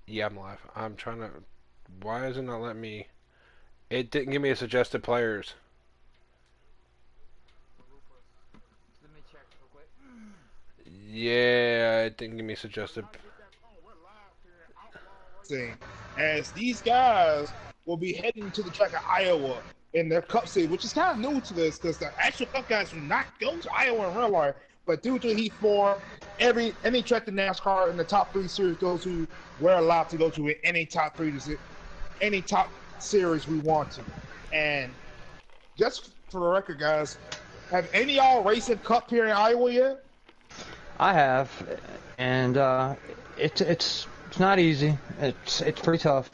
Yeah, I'm live. I'm trying to. Why isn't it letting me? It didn't give me a suggested players. Let me check real quick. Yeah, it didn't give me suggested. Saying, as these guys will be heading to the track of Iowa in their Cup Series, which is kind of new to this because the actual Cup guys do not go to Iowa in real life, but due to Heat 4, any track in NASCAR in the top three series goes to, we're allowed to go to any top series we want to. And just for the record, guys, have any of y'all racing Cup here in Iowa yet? I have, and it's not easy. It's pretty tough.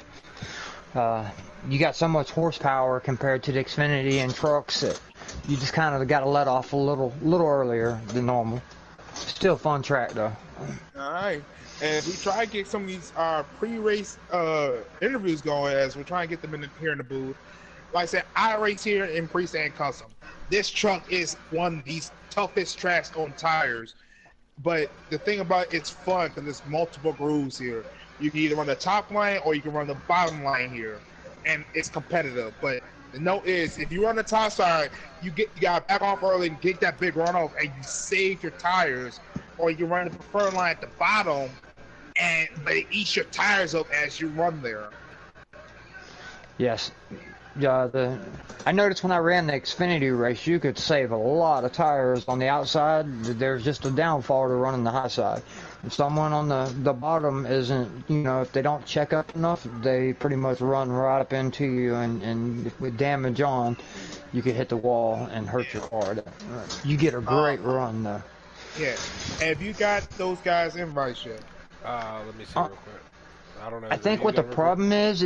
Uh, you got so much horsepower compared to the Xfinity and trucks that you just kind of got to let off a little earlier than normal. Still fun track though. All right. As we try to get some of these pre-race interviews going, as we're trying to get them here in the booth. Like I said, I race here in Freestyle Custom. This truck is one of these toughest tracks on tires. But the thing about it's fun because there's multiple grooves here. You can either run the top line or you can run the bottom line here, and it's competitive. But the note is, if you run the top side, you got to back off early and get that big runoff, and you save your tires. Or you can run the preferred line at the bottom, and but it eats your tires up as you run there. Yes. I noticed when I ran the Xfinity race, you could save a lot of tires on the outside. There's just a downfall to running the high side. If someone on the bottom isn't, if they don't check up enough, they pretty much run right up into you, and if with damage on, you could hit the wall and hurt your car. You get a Uh, great run though. yeah. Have you got those guys invites yet? Let me see Uh, real quick. I don't know. I Have think you what the ever been? problem is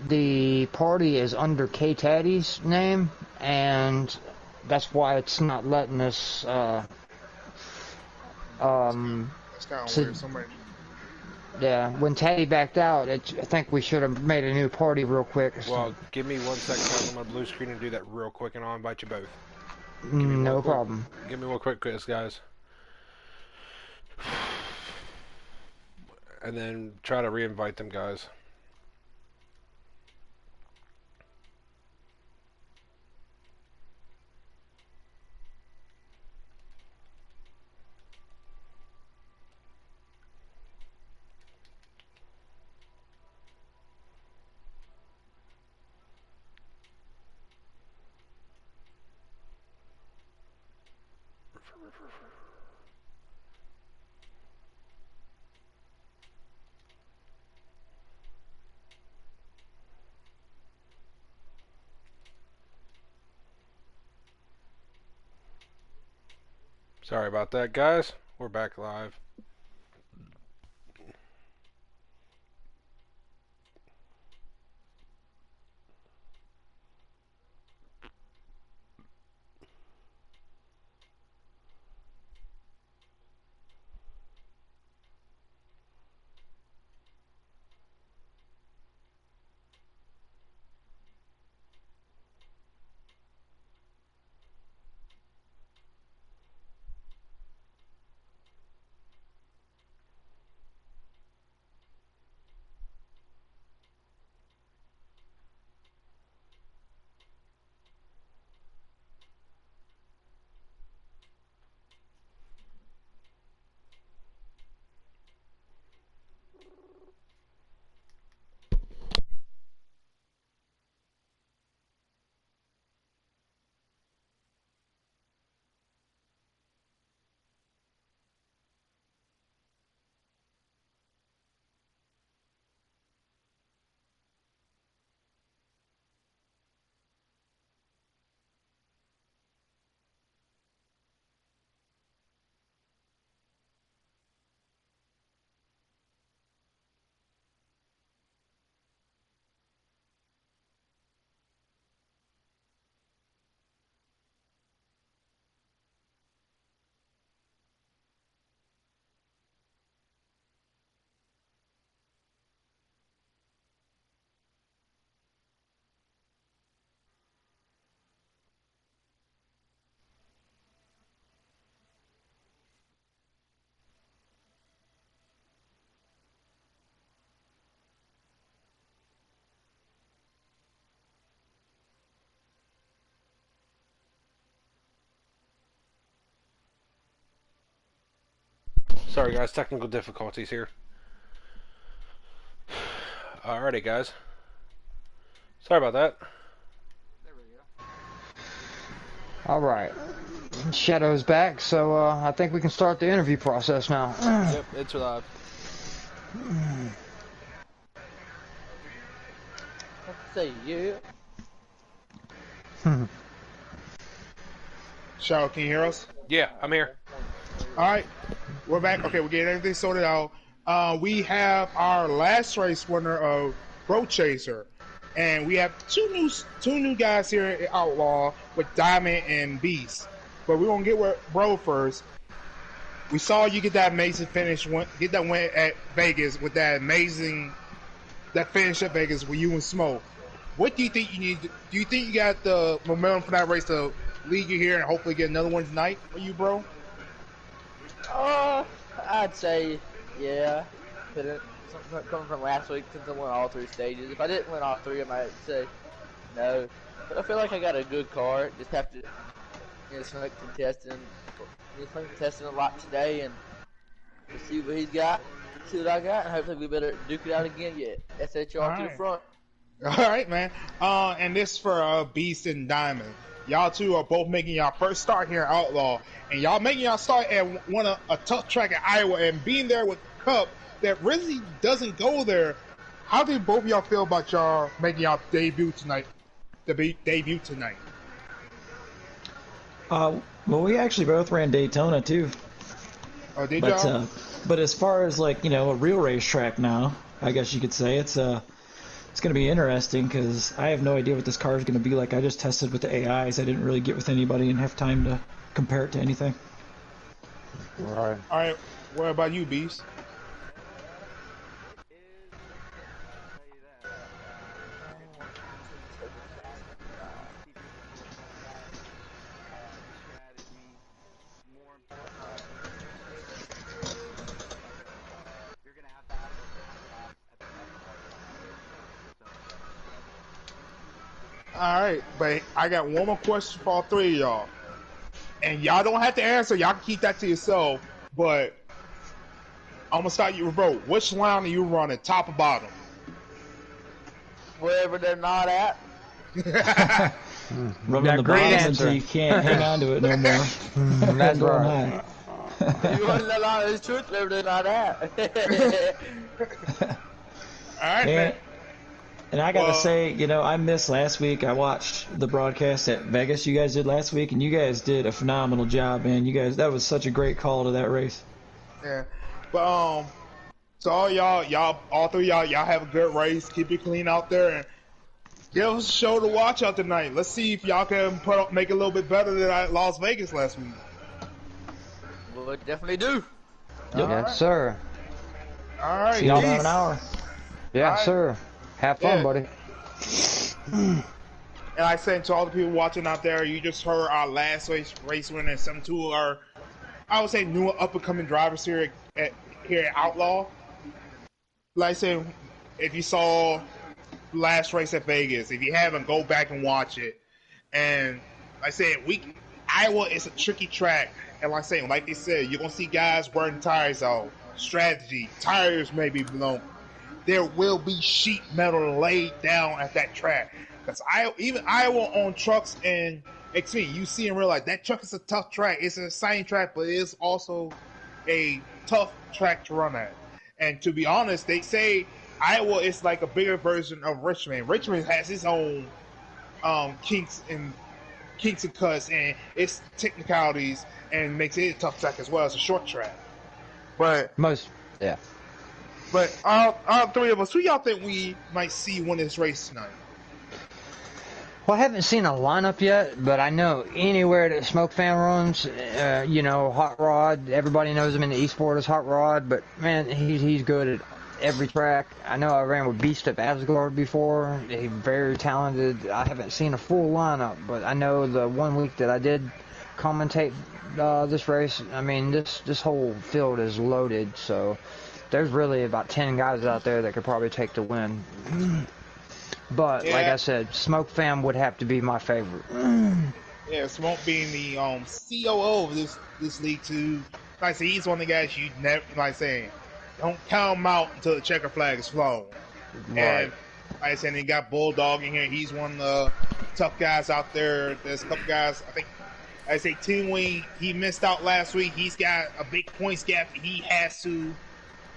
the party is under K Taddy's name, and that's why it's not letting us um That's kind of to weird. Somebody. yeah. When Taddy backed out, I think we should have made a new party real quick. Well, give me 1 second, guys. I'm gonna blue screen and do that real quick, and I'll invite you both. Give me one No quick. problem. Give me one quick, guys, and then try to re-invite them, guys. Sorry about that, guys. We're back live. Sorry, guys, technical difficulties here. Alrighty, guys. Sorry about that. All right. Shadow's back, so I think we can start the interview process now. Yep, it's live. Let's see you. Shadow, can you hear us? Yeah, I'm here. All right, we're back. Okay, we're getting everything sorted out. We have our last race winner of Bro Chaser, and we have two new guys here at Outlaw with Diamond and Beast. But we're gonna get with Bro first. We saw you get that amazing finish, get that win at Vegas with that finish at Vegas with you and Smoke. What do you think you need? Do you think you got the momentum for that race to lead you here and hopefully get another one tonight for you, bro? I'd say, yeah. Coming from last week, since I won all 3 stages. If I didn't win all 3, I might say no. But I feel like I got a good car. Just have to, Smoke testing a lot today, and we'll see what he's got, see what I got, and hopefully we better duke it out again. Yet SHR to the front. All right, man. And this for Beast and Diamond. Y'all two are both making y'all first start here at Outlaw, and y'all making y'all start at a tough track at Iowa and being there with Cup that really doesn't go there. How did both of y'all feel about y'all making y'all debut tonight? Well, we actually both ran Daytona too. Oh, did y'all? But as far as like a real racetrack now, I guess you could say it's going to be interesting because I have no idea what this car is going to be like. I just tested with the AIs. I didn't really get with anybody and have time to compare it to anything. Right. All right. What about you, Beast? All right, but I got one more question for all 3 of y'all, and y'all don't have to answer. Y'all can keep that to yourself. But I'm gonna start you with bro. Which line are you running, top or bottom? Wherever they're not at. Running the great bottom answer. until you can't hang on to it no more. That's Going right. high. You want to lie to the truth, wherever they're not at. All right, man. And I gotta say, I missed last week. I watched the broadcast at Vegas you guys did last week, and you guys did a phenomenal job, man. That was such a great call to that race. Yeah, but so all all 3 of y'all have a good race. Keep it clean out there, and give us a show to watch out tonight. Let's see if y'all can make it a little bit better than Las Vegas last week. We'll definitely do. Yes, right. sir. All right, See y'all in peace. an hour. Yeah, Right. sir. Have fun, Yeah. buddy. And I say to all the people watching out there, you just heard our last race winner and some two are, I would say, new up and coming drivers here at Outlaw. Like I said, if you saw last race at Vegas, if you haven't, go back and watch it. And like I said, Iowa is a tricky track, and like they said, you're gonna see guys wearing tires out. Strategy, tires may be blown. There will be sheet metal laid down at that track. Because even Iowa on trucks and XP, you see and realize that truck is a tough track. It's an exciting track, but it is also a tough track to run at. And to be honest, they say Iowa is like a bigger version of Richmond. Richmond has its own kinks and cuts and its technicalities and makes it a tough track as well as a short track. But yeah. But all 3 of us, who y'all think we might see win this race tonight? Well, I haven't seen a lineup yet, but I know anywhere that Smoke Fan runs, Hot Rod, everybody knows him in the eSport as Hot Rod, but man, he's good at every track. I know I ran with Beast at Asgard before. He's very talented. I haven't seen a full lineup, but I know the 1 week that I did commentate this race, I mean, this whole field is loaded, so there's really about 10 guys out there that could probably take the win. But like I said, Smoke Fam would have to be my favorite. Yeah, Smoke being the COO of this league too. like I say, he's one of the guys you never like saying, don't count him out until the checker flag is flown. Right. And like I said, he got Bulldog in here. He's one of the tough guys out there. There's a couple guys. I think I say Team Wayne. He missed out last week. He's got a big points gap that he has to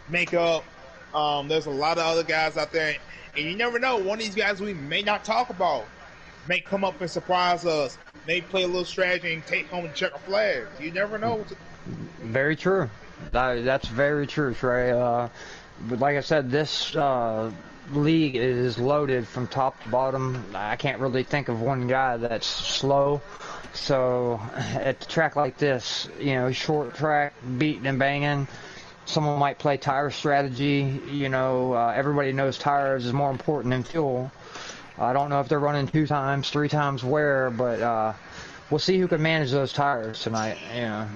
make up. There's a lot of other guys out there, and you never know. One of these guys we may not talk about may come up and surprise us. May play a little strategy and take home and check a flag. You never know. Very true. That's very true, Trey. But like I said, this league is loaded from top to bottom. I can't really think of one guy that's slow. So at a track like this, you know, short track, beating and banging, someone might play tire strategy. You know, everybody knows tires is more important than fuel. I don't know if they're running 2 times, 3 times wear, but we'll see who can manage those tires tonight. You know.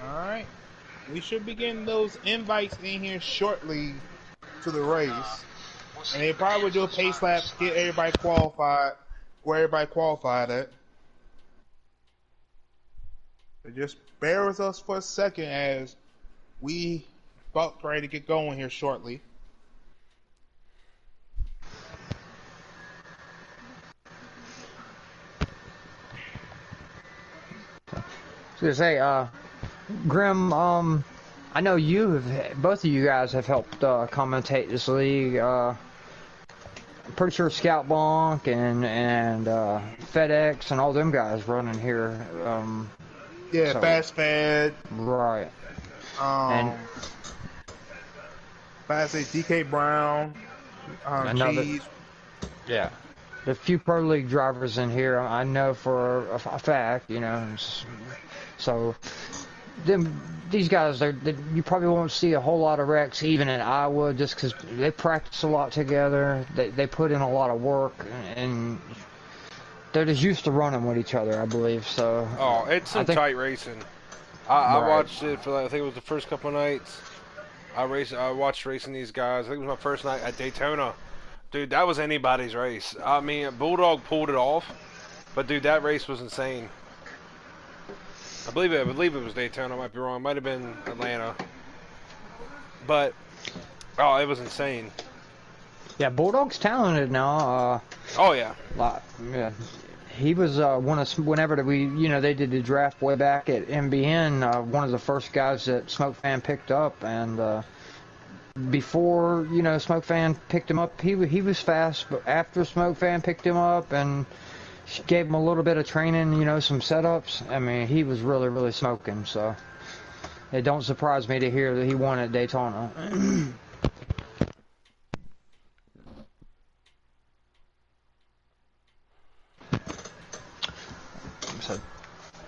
All right. We should be getting those invites in here shortly to the race. And they probably will do a pace lap, get everybody qualified, where everybody qualified at. So just bear with us for a second as we about ready to get going here shortly. I was gonna say, Grim, I know both of you guys have helped commentate this league. I'm pretty sure Scout Bonk and FedEx and all them guys running here. Yeah, so, Fast Fed. Right. And Fast DK Brown. Cheese. Yeah. The few Pro League drivers in here, I know for a fact, you know. So, these guys, you probably won't see a whole lot of wrecks even in Iowa just because they practice a lot together. They put in a lot of work, and they're just used to running with each other, I believe. So. Oh, it's some tight racing. I watched it for, I think it was the first couple of nights. I watched racing these guys. I think it was my first night at Daytona. Dude, that was anybody's race. I mean, Bulldog pulled it off, but dude, that race was insane. I believe it was Daytona. I might be wrong. It might have been Atlanta. But it was insane. Yeah, Bulldog's talented now. Oh yeah. Yeah. He was whenever they did the draft way back at MBN. One of the first guys that Smoke Fan picked up, and before Smoke Fan picked him up, he was fast. But after Smoke Fan picked him up and gave him a little bit of training, some setups, I mean, he was really, really smoking. So it don't surprise me to hear that he won at Daytona. So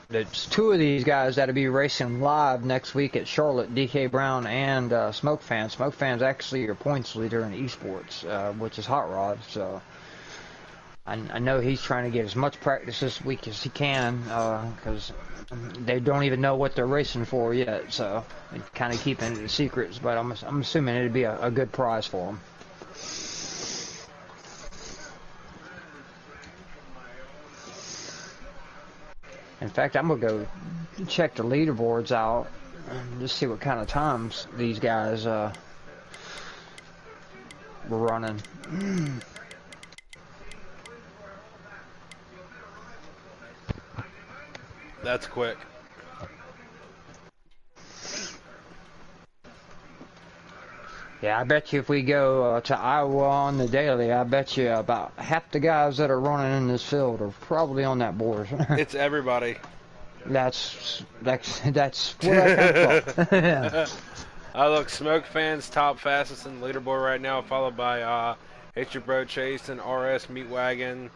there's 2 of these guys that'll be racing live next week at Charlotte, DK Brown and Smoke Fan. Smoke Fan's actually your points leader in esports, which is Hot Rod. So I know he's trying to get as much practice this week as he can, because they don't even know what they're racing for yet. So they're kind of keeping it secrets, but I'm assuming it'd be a good prize for them. In fact, I'm going to go check the leaderboards out and just see what kind of times these guys were running. That's quick. Yeah, I bet you if we go to Iowa on the daily, I bet you about half the guys that are running in this field are probably on that board. It's everybody. That's where I come from. Yeah. Look, Smoke Fans top fastest in the leaderboard right now, followed by Hit Your Bro Chase and RS Meat Wagon.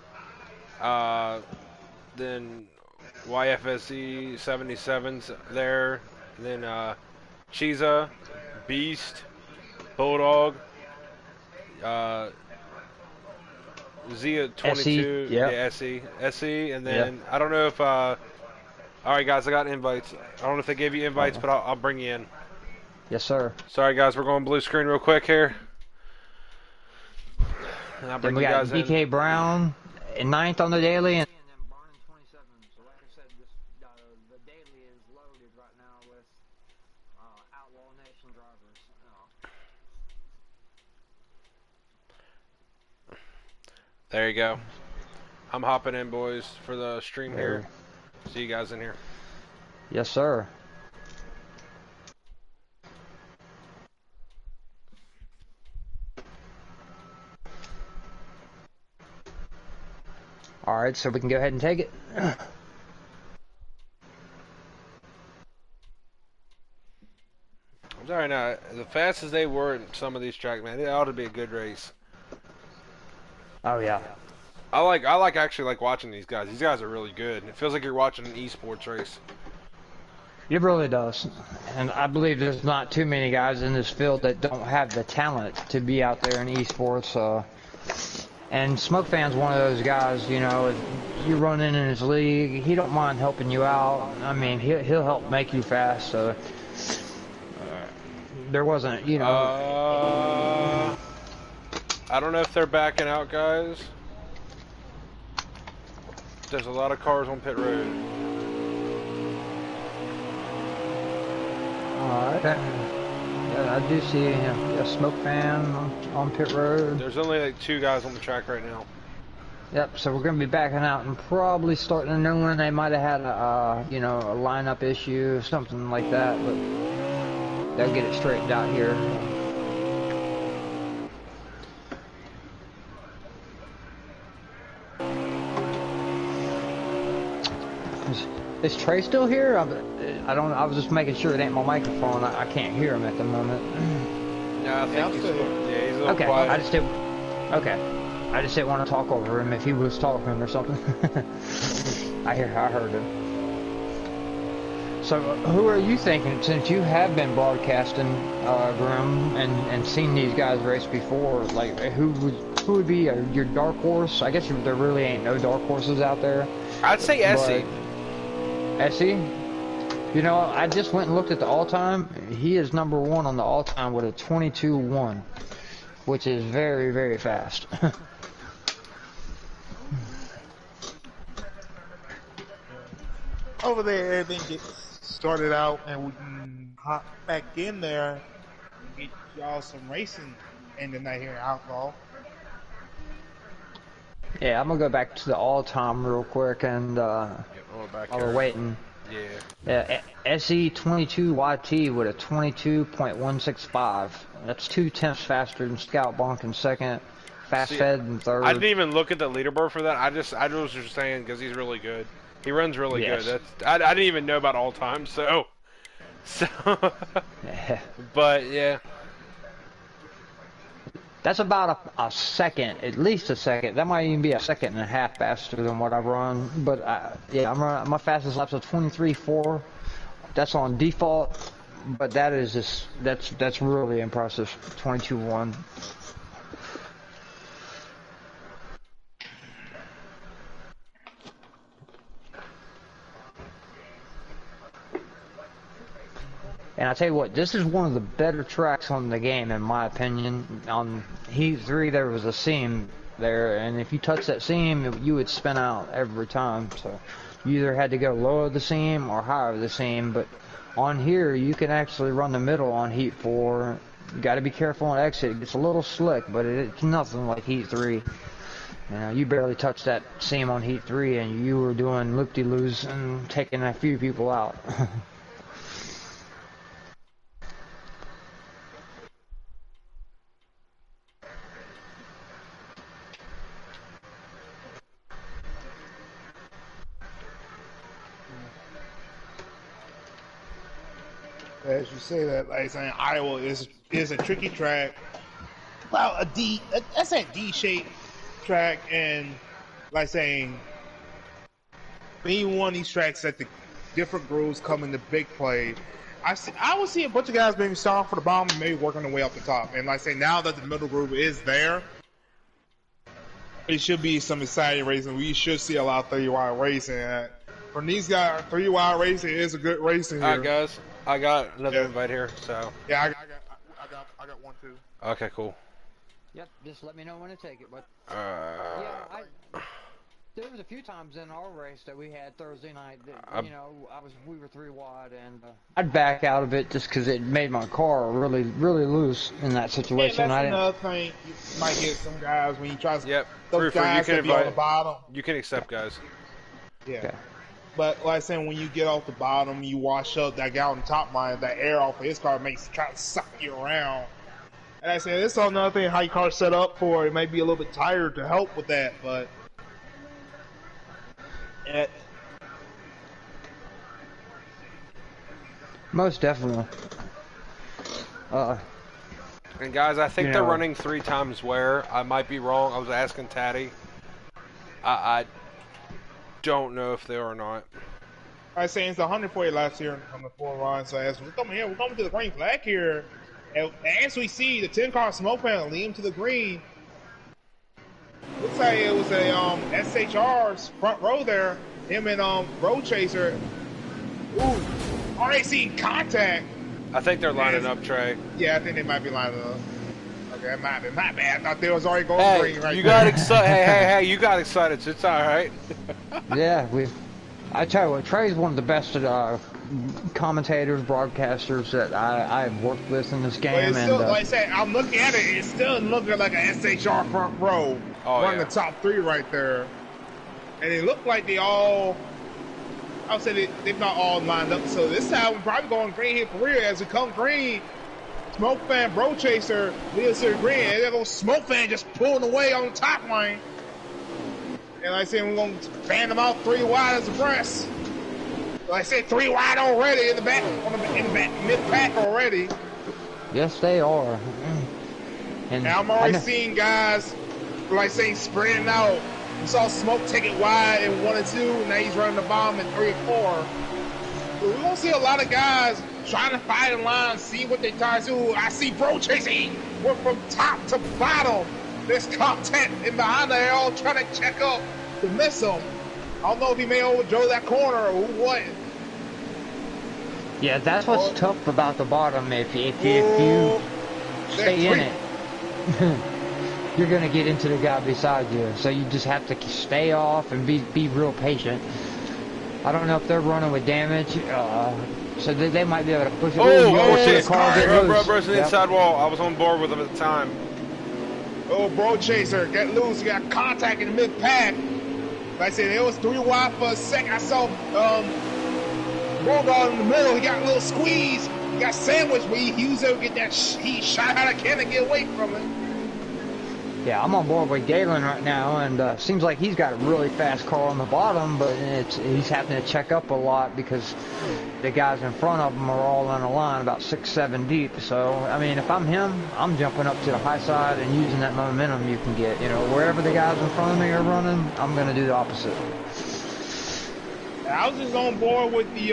Then YFSE 77's there. Then Chiza, Beast, Bulldog, Zia 22, yep. SE, and then I don't know if. All right, guys, I got invites. I don't know if they gave you invites, but I'll bring you in. Yes, sir. Sorry, guys, we're going blue screen real quick here. And I'll bring then we you got guys DK in. Brown in 9th on the daily, and then Barn in 27. So like I said, the daily is loaded right now with Outlaw Nation drivers. There you go. I'm hopping in, boys, for the stream There. here. See you guys in here. Yes, sir. All right, so we can go ahead and take it. I'm sorry, now, the fast as they were in some of these tracks, man, it ought to be a good race. Oh yeah. I like actually like watching these guys. These guys are really good. It feels like you're watching an esports race. It really does. And I believe there's not too many guys in this field that don't have the talent to be out there in esports. And Smoke Fan's one of those guys, you know, if you run in his league, he don't mind helping you out. I mean, he'll help make you fast. So there wasn't, you know. I don't know if they're backing out, guys. There's a lot of cars on pit road. Alright. Yeah, I do see a Smoke Fan on pit road. There's only like 2 guys on the track right now. Yep, so we're going to be backing out and probably starting a new one. They might have had a, you know, a lineup issue, something like that, but they'll get it straightened out here. Is Trey still here? I don't. I was just making sure it ain't my microphone. I can't hear him at the moment. No, I think he's a little okay. quiet. I just didn't want to talk over him if he was talking or something. I heard him. So, who are you thinking, since you have been broadcasting, Grim, and seen these guys race before? Like, who would be your dark horse? I guess there really ain't no dark horses out there. I'd say Essie. Essie? You know, I just went and looked at the all-time. He is number 1 on the all-time with a 22-1, which is very, very fast. Over there, everything gets started out, and we can hop back in there and get y'all some racing in the night here in Outlaw. Yeah, I'm gonna go back to the all-time real quick, and while we're waiting. Yeah. SE 22YT with a 22.165. That's 2/10 faster than Scout Bonk in second. Fast Fed in third. I didn't even look at the leaderboard for that. I was just saying because he's really good. He runs really good. I didn't even know about all time. So. But yeah. That's about a second, at least a second. That might even be a second and a half faster than what I've run. But yeah, my fastest lap's a 23.4. That's on default, but that is just that's really impressive. 22.1. And I tell you what, this is one of the better tracks on the game, in my opinion. On Heat 3, there was a seam there, and if you touch that seam, you would spin out every time. So you either had to go lower the seam or higher the seam. But on here, you can actually run the middle on Heat 4. You got to be careful on exit. It gets a little slick, but it's nothing like Heat 3. You know, you barely touched that seam on Heat 3, and you were doing loop-de-loos and taking a few people out. As you say that, like saying Iowa is a tricky track. Well, that's a D-shaped track, and like saying being one of these tracks that the different grooves come into big play. I would see a bunch of guys maybe starting for the bottom and maybe working their way up the top. And like saying now that the middle groove is there, it should be some exciting racing. We should see a lot of 3-wide racing. From these guys, 3-wide racing is a good racing here. All right, guys. I got another invite here, so. Yeah, I got one too. Okay, cool. Yep, just let me know when to take it, but Yeah, There was a few times in our race that we had Thursday night that, I- you know, we were 3 wide, and I'd back out of it just because it made my car really, really loose in that And situation. that's I didn't. another thing. You might get some guys when you try to. Yep. Those Roofer, you guys can that be on the invite. bottom. You can accept guys. Yeah. Okay. But like I said, when you get off the bottom, you wash up. That guy on the top line, that air off of his car makes try to suck you around. And I said, this is another thing how your car's set up for. It may be a little bit tired to help with that, but it, Most definitely. And guys, I think You they're know. running 3 times wear. I might be wrong. I was asking Taddy. I don't know if they are or not. I say it's 140 laps here on the 4 run. So as we're coming here, we're coming to the green flag here. And as we see the 10 car smoke panel lead him to the green. Looks like it was a SHR's front row there. Him and Road Chaser. Ooh, already seen contact. I think they're lining up, Trey. Yeah, I think they might be lining up. Okay, that might be my bad. I thought they was already going green right you there. got excited. Hey, you got excited. So it's all right. Yeah, I tell you what, Trey's one of the best commentators, broadcasters that I've worked with in this But game. it's still, And like I said, I'm looking at it. It's still looking like a SHR front row. Oh, One yeah. of the top 3 right there. And it looked like they all. I would say they've not all lined up. So this time we're probably going green here for real. As we come green, Smoke Fan, Bro Chaser, leads to the green. And there goes Smoke Fan just pulling away on the top line. And like I said, we're going to fan them out 3 wide as abreast. Like I said, 3 wide already in the back, in the back mid pack already. yes, they are. And I'm already seeing guys, like saying, spreading out. You saw Smoke take it wide in 1 and 2, and now he's running the bomb in 3 and 4. But we're gonna see a lot of guys trying to fight in line, see what they tires do. I see Bro chasing, went from top to bottom. There's content in behind there, all trying to check up to miss him. I don't know if he may overdrove that corner or what. Yeah, that's what's tough about the bottom. If you stay in it, you're gonna get into the guy beside you. So you just have to stay off and be real patient. I don't know if they're running with damage, so they might be able to push it. this car, Bro's the inside wall. I was on board with him at the time. Oh, Bro Chaser, get loose. You got contact in the mid pack. Like I said, it was 3 wide for a second. I saw Bulldog in the middle. He got a little squeeze. He got sandwiched, but he was able to get that. He shot out of can and get away from it. Yeah, I'm on board with Galen right now, and seems like he's got a really fast car on the bottom, but he's having to check up a lot because the guys in front of him are all on a line about 6-7 deep. So, I mean, if I'm him, I'm jumping up to the high side and using that momentum you can get. You know, wherever the guys in front of me are running, I'm going to do the opposite. I was just on board with the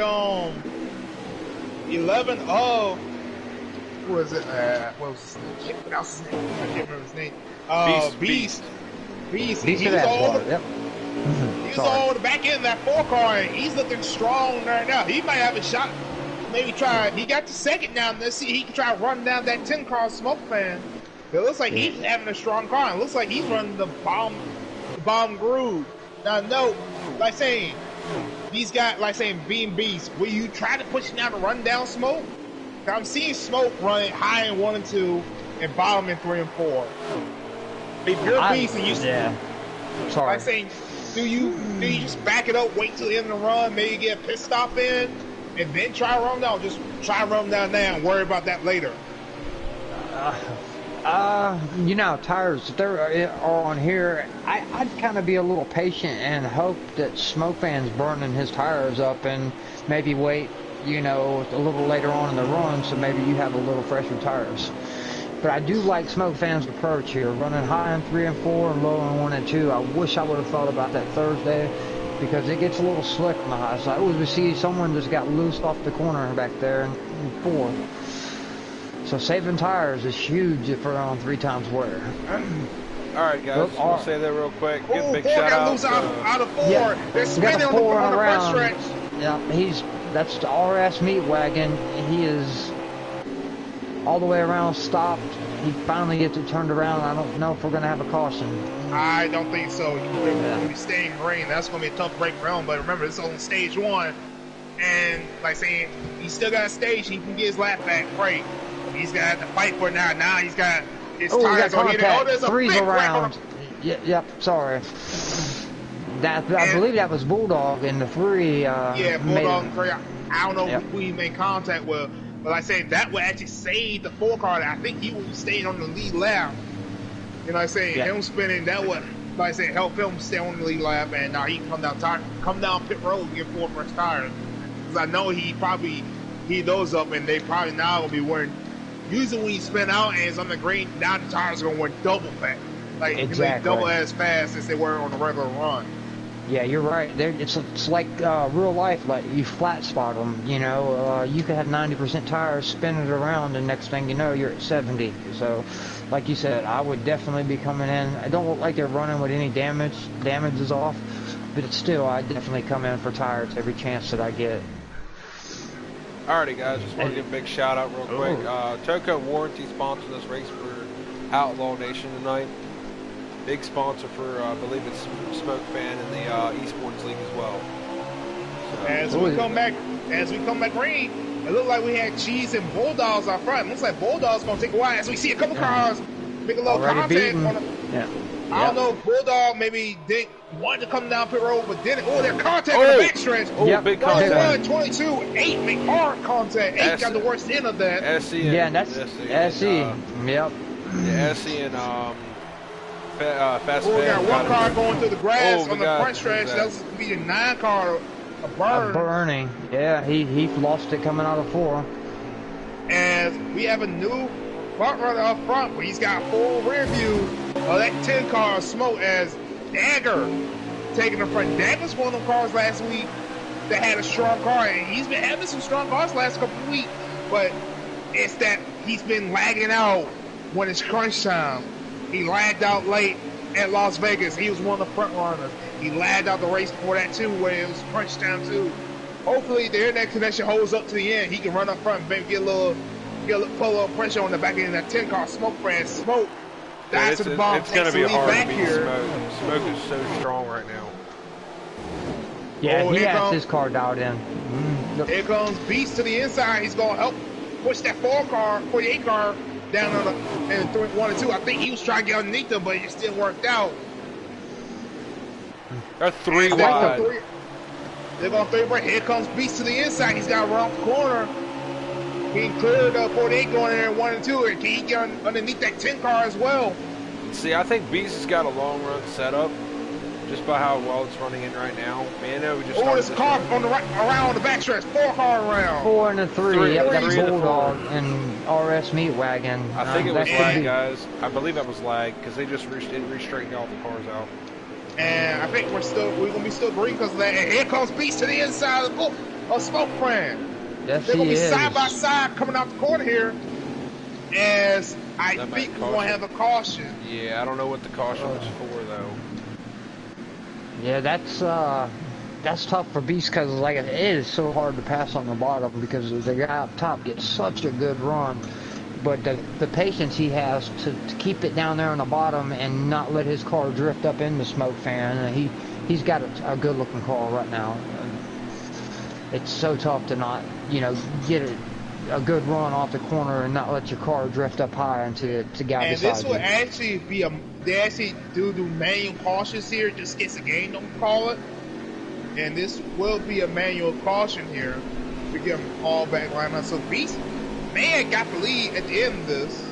11 of who was it? What was his name? I can't pronounce his name. I can't remember his name. Beast. He was all Yep. he was all the back end of that 4 car, and he's looking strong right now. He might have a shot. Maybe try. He got the second down. Let's see. He can try to run down that 10 car Smoke Fan. It looks like he's having a strong car. It looks like he's running the bomb groove. Now, no, like saying these guys, like saying being Beast, will you try to push him down to run down Smoke? I'm seeing Smoke running high in 1 and 2 and bottom in 3 and 4. If you're Beast and you, sorry, like saying, do you just back it up, wait till the end of the run, maybe get a pit stop in, and then try to run down? Just try to run down now and worry about that later. You know, tires, if they're on here, I'd kind of be a little patient and hope that Smoke Fan's burning his tires up and maybe wait, you know, a little later on in the run so maybe you have a little fresher tires. But I do like Smoke Fan's approach here, running high in 3 and 4 and low in 1 and 2. I wish I would have thought about that Thursday because it gets a little slick on the high side. Oh, we see someone just got loosed off the corner back there in 4. So saving tires is huge if we're on 3 times wear. All right, guys, we'll say that real quick. Give a big 4 shout got out. loose out of 4. Yeah, They're spinning on the front stretch. Yeah, that's the RS meat wagon. He is all the way around stopped. He finally gets it turned around. I don't know if we're going to have a caution. I don't think so. We're going to be staying green. That's going to be a tough break for him. But remember, this is on stage 1. And like saying, he still got a stage. He can get his lap back. Great. He's got to fight for it now. Now he's got his tires on here. Oh, there's a Three's big around. Yep, sorry. I believe that was Bulldog in the 3. Yeah, Bulldog and 3. I don't know who he made contact with. But like I said, that would actually save the 4 car. I think he will be staying on the lead lap. You know what I'm saying? Yeah. Him spinning, that would, like I said, help him stay on the lead lap. And now he can come down pit road and get 4 fresh tires. Because I know he probably heat those up, and they probably now will be wearing. Usually when you spin out and it's on the green, now the tires are going to wear double fast. Like, exactly. double as fast as they were on the regular run. Yeah, you're right. It's like real life. Like you flat spot them. You know, you could have 90% tires spinning around, and next thing you know, you're at 70. So, like you said, I would definitely be coming in. I don't look like they're running with any damage. Damage is off, but it's still, I definitely come in for tires every chance that I get. Alrighty, guys. Just want to give a big shout out real quick. Toco Warranty sponsored this race for Outlaw Nation tonight. Big sponsor for, I believe it's Smoke Fan and the Esports League as well. So. As we come back green, it looked like we had Cheese and Bulldogs out front. It looks like Bulldogs gonna take a while as we see a couple cars make a little contact on the. Yeah. I don't know, Bulldog maybe didn't want to come down pit road, but didn't. Oh, they're contact on the backstretch. Big contact. 22, 8 make hard contact. 8 got the worst end of that. SE and, yeah, that's SE. Yep. Yeah, SE and Fast. We got one car going through the grass on the front stretch. That's going to be a 9 car, a burn. Burning. Yeah, he lost it coming out of 4. And we have a new front runner up front, but he's got full rear view of that 10 car smoke as Dagger taking the front. Dagger's one of them cars last week that had a strong car, and he's been having some strong cars last couple of weeks, but it's that he's been lagging out when it's crunch time. He lagged out late at Las Vegas. He was one of the front runners. He lagged out the race before that too, where it was crunch time too. Hopefully the internet connection holds up to the end. He can run up front and maybe put a little pressure on the back end of that 10 car smoke brand. Smoke dies to the bomb. It's going to be hard to beat Smoke. Smoke is so strong right now. Yeah, he has his car dialed in. Here comes Beast to the inside. He's going to help push that 48 car down on the 1 and 2. I think he was trying to get underneath them, but it just didn't work out. They're 3 wide. They're going to 3 break. Here comes Beast to the inside. He's got to run off the corner. He cleared the 48 going in there 1 and 2, and can he get underneath that 10 car as well? See, I think Beast has got a long run set up, just by how well it's running in right now. Man, we just this car on the right, around the backstretch, 4 car around. 4 and a 3. Yep, that's Bulldog and RS Meat Wagon. I think it was lag, guys. I believe that was lag because they just re-straightened all the cars out. And I think we're gonna be still green because of that. And here comes Beast to the inside of Smoke Brand. Yes, they're gonna be side by side coming out the corner here. As I think we're gonna have a caution. Yeah, I don't know what the caution was for though. Yeah, that's tough for Beast because like it is so hard to pass on the bottom because the guy up top gets such a good run, but the patience he has to keep it down there on the bottom and not let his car drift up in the Smoke Fan. He's got a good looking car right now. It's so tough to not get a good run off the corner and not let your car drift up high into the guy and beside you. And this will actually be they actually do manual cautions here, just in case the game don't call it. And this will be a manual caution here. We get them all back line up. So Beast man got the lead at the end of this.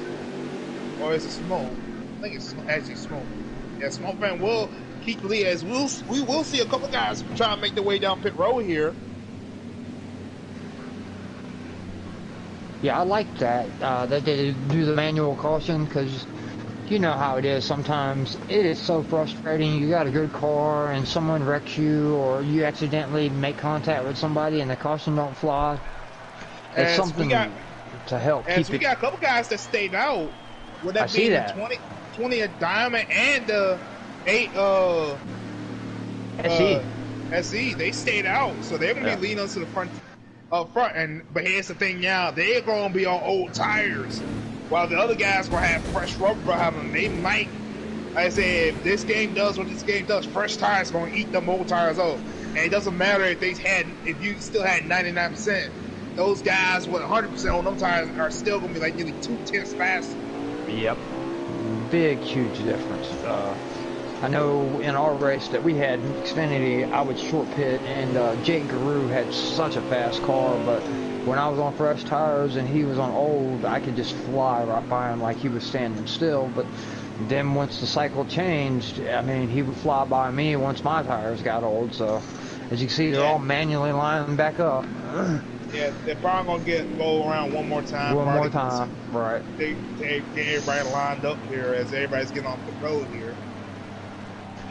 Or is it Smoke? I think it's actually Smoke. Yeah, Smoke Fan will keep the lead as we will see a couple guys trying to make their way down pit road here. Yeah, I like that they do the manual caution because you know how it is. Sometimes it is so frustrating. You got a good car and someone wrecks you, or you accidentally make contact with somebody and the caution don't fly. It's something to help. We got a couple guys that stayed out. Would that be the 20 at Diamond and the 8 SE? They stayed out, so they're gonna be leaning us to the front. Up front, but here's the thing now, they're going to be on old tires, while the other guys will have fresh rubber behind them. They might Like I say, if this game does what this game does, fresh tires going to eat them old tires up. And it doesn't matter if you still had 99%. Those guys with 100% on them tires are still going to be like nearly 2/10 faster. Yep. Big, huge difference. I know in our race that we had in Xfinity, I would short pit, and Jake Guru had such a fast car, but when I was on fresh tires and he was on old, I could just fly right by him like he was standing still. But then once the cycle changed, I mean, he would fly by me once my tires got old. So as you can see, they're all manually lining back up. Yeah, they're probably gonna go around one more time. Right. They get everybody lined up here as everybody's getting off the road here.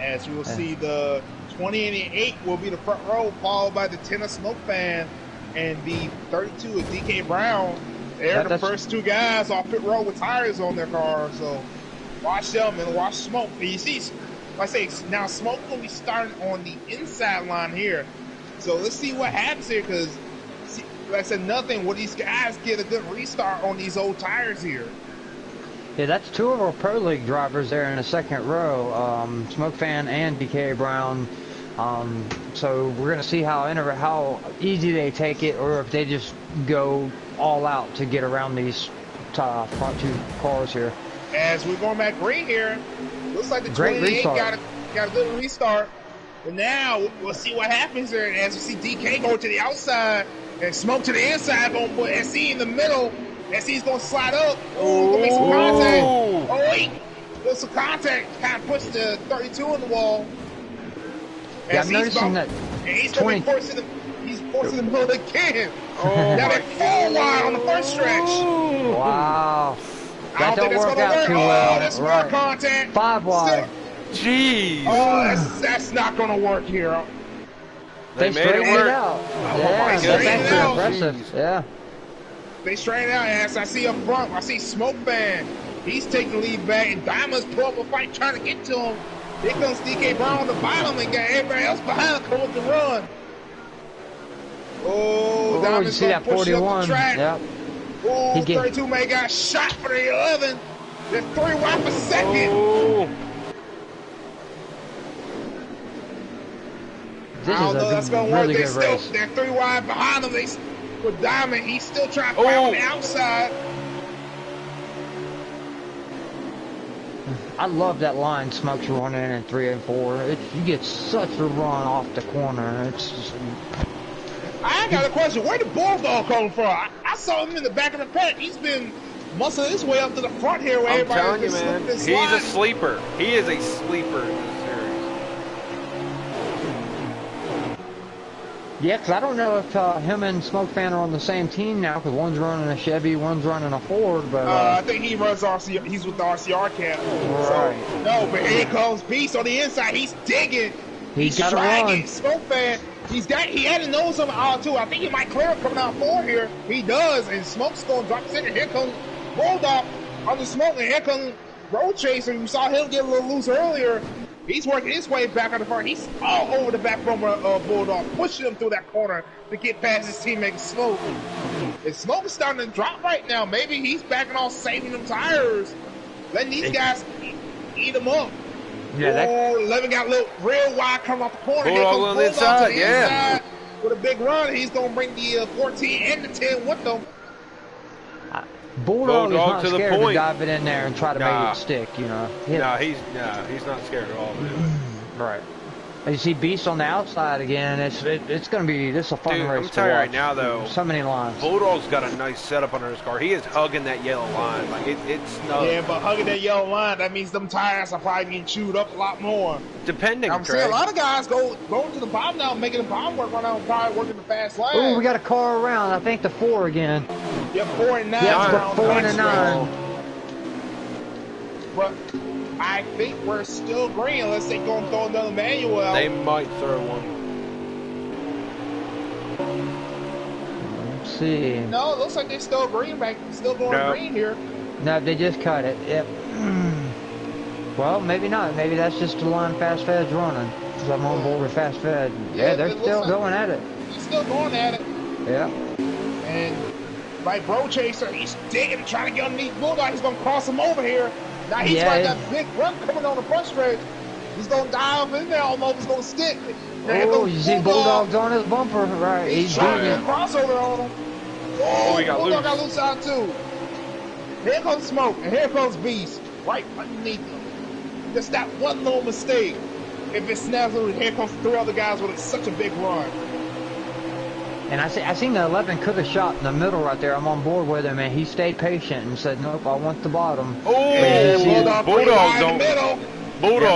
As you will see, the 20 and the 8 will be the front row, followed by the 10 of Smoke Fan and the 32 of DK Brown. They're the first two guys off pit road with tires on their car, so watch them and watch Smoke. And you see, like I say, now Smoke will be starting on the inside line here. So let's see what happens here, because like I said, nothing. Will these guys get a good restart on these old tires here? Yeah, that's two of our Pro League drivers there in the second row, Smoke Fan and DK Brown. So we're going to see how easy they take it, or if they just go all out to get around these front two cars here. As we're going back green here, looks like the 28 got a good restart. But now we'll see what happens there. As we see DK go to the outside and Smoke to the inside, going to put SC in the middle. SC's going to slide up. Ooh, gonna make some contact. Oh, wait. There's some contact. Kind of pushed the 32 in the wall. Yeah, I'm noticing that. He's going to be forcing the middle again. Now they're 4 wide on the first stretch. Wow. That don't work out too well. Oh, that's more contact. 5 wide. Jeez. Oh, that's not going to work here. They straightened it out. Yeah, that's actually impressive. Yeah. They straightened out. As I see up front, I see Smoke Fan. He's taking the lead back, and Diamond's pull up a fight trying to get to him. Here comes DK Brown on the bottom and got everybody else behind him come up the run. Oh, Diamond's going to push it up the track. Yep. Oh, 32 man got shot for the 11. They're 3 wide per second. Oh. This I don't know that's going to work. Race. They're 3 wide behind them. With Diamond, he's still trying to fight on the outside. I love that line Smoke's running in 3 and 4. You get such a run off the corner. It's just... I got a question. Where did Bulldog come from? I saw him in the back of the pack. He's been muscling his way up to the front here. Where I'm telling you, man, he's a sleeper. He is a sleeper in this series. Yeah, because I don't know if him and Smoke Fan are on the same team now, because one's running a Chevy, one's running a Ford, but... I think he runs RCR. He's with the RCR camp. Right. So, no, but here comes Beast on the inside. He's digging. He's dragging Smoke Fan. He had to know something out too. I think he might clear it coming out 4 here. He does, and Smoke's going to drop the center. Here comes Bulldog on the Smoke, and here comes Road Chaser. You saw him get a little loose earlier. He's working his way back on the front. He's all over the back from Bulldog, pushing him through that corner to get past his teammate Smoke. And Smoke is starting to drop right now. Maybe he's backing off, saving them tires, letting these guys eat them up. Yeah, Levin got a little real wide coming off the corner. Bulldog on the inside, inside with a big run. He's going to bring the 14 and the 10 with them. Bulldog is not scared to dive it in there and try to make it stick, you know. He's not scared at all, man. Right. And you see Beast on the outside again. It's going to be a fun race. I'm telling you right now, though. So many lines. Bulldog's got a nice setup under his car. He is hugging that yellow line. Like it's no. Yeah, but hugging that yellow line, that means them tires are probably getting chewed up a lot more. Depending. I'm seeing a lot of guys going to the bottom now, making the bottom work right now, probably working the fast line. Oh, we got a car around. I think the 4 again. Yep, 4 and 9. Yep, the 4 and 9. But I think we're still green unless they go and throw another manual out. They might throw one. Let's see. No, it looks like they're still green still going green here. No, they just cut it. Yep. Well, maybe not. Maybe that's just the line Fast Fed's running. Because I'm on board with Fast Fed. Yeah, they're still going at it. He's still going at it. Yeah. And like Road Chaser, he's digging, trying to get underneath Bulldog. He's going to cross him over here. Now he's got that big run coming on the front stretch. He's gonna dive in there, almost he's gonna stick. Oh, you see Bulldog's on his bumper, right? He's trying to crossover on him. Oh, he got Bulldog loose. got loose out too. Here comes Smoke, and here comes Beast, right underneath him. Just that one little mistake. If it snaps over, here comes 3 other guys with such a big run. And I seen the 11 could have shot in the middle right there. I'm on board with him, and he stayed patient and said, "Nope, I want the bottom." Oh, Bulldog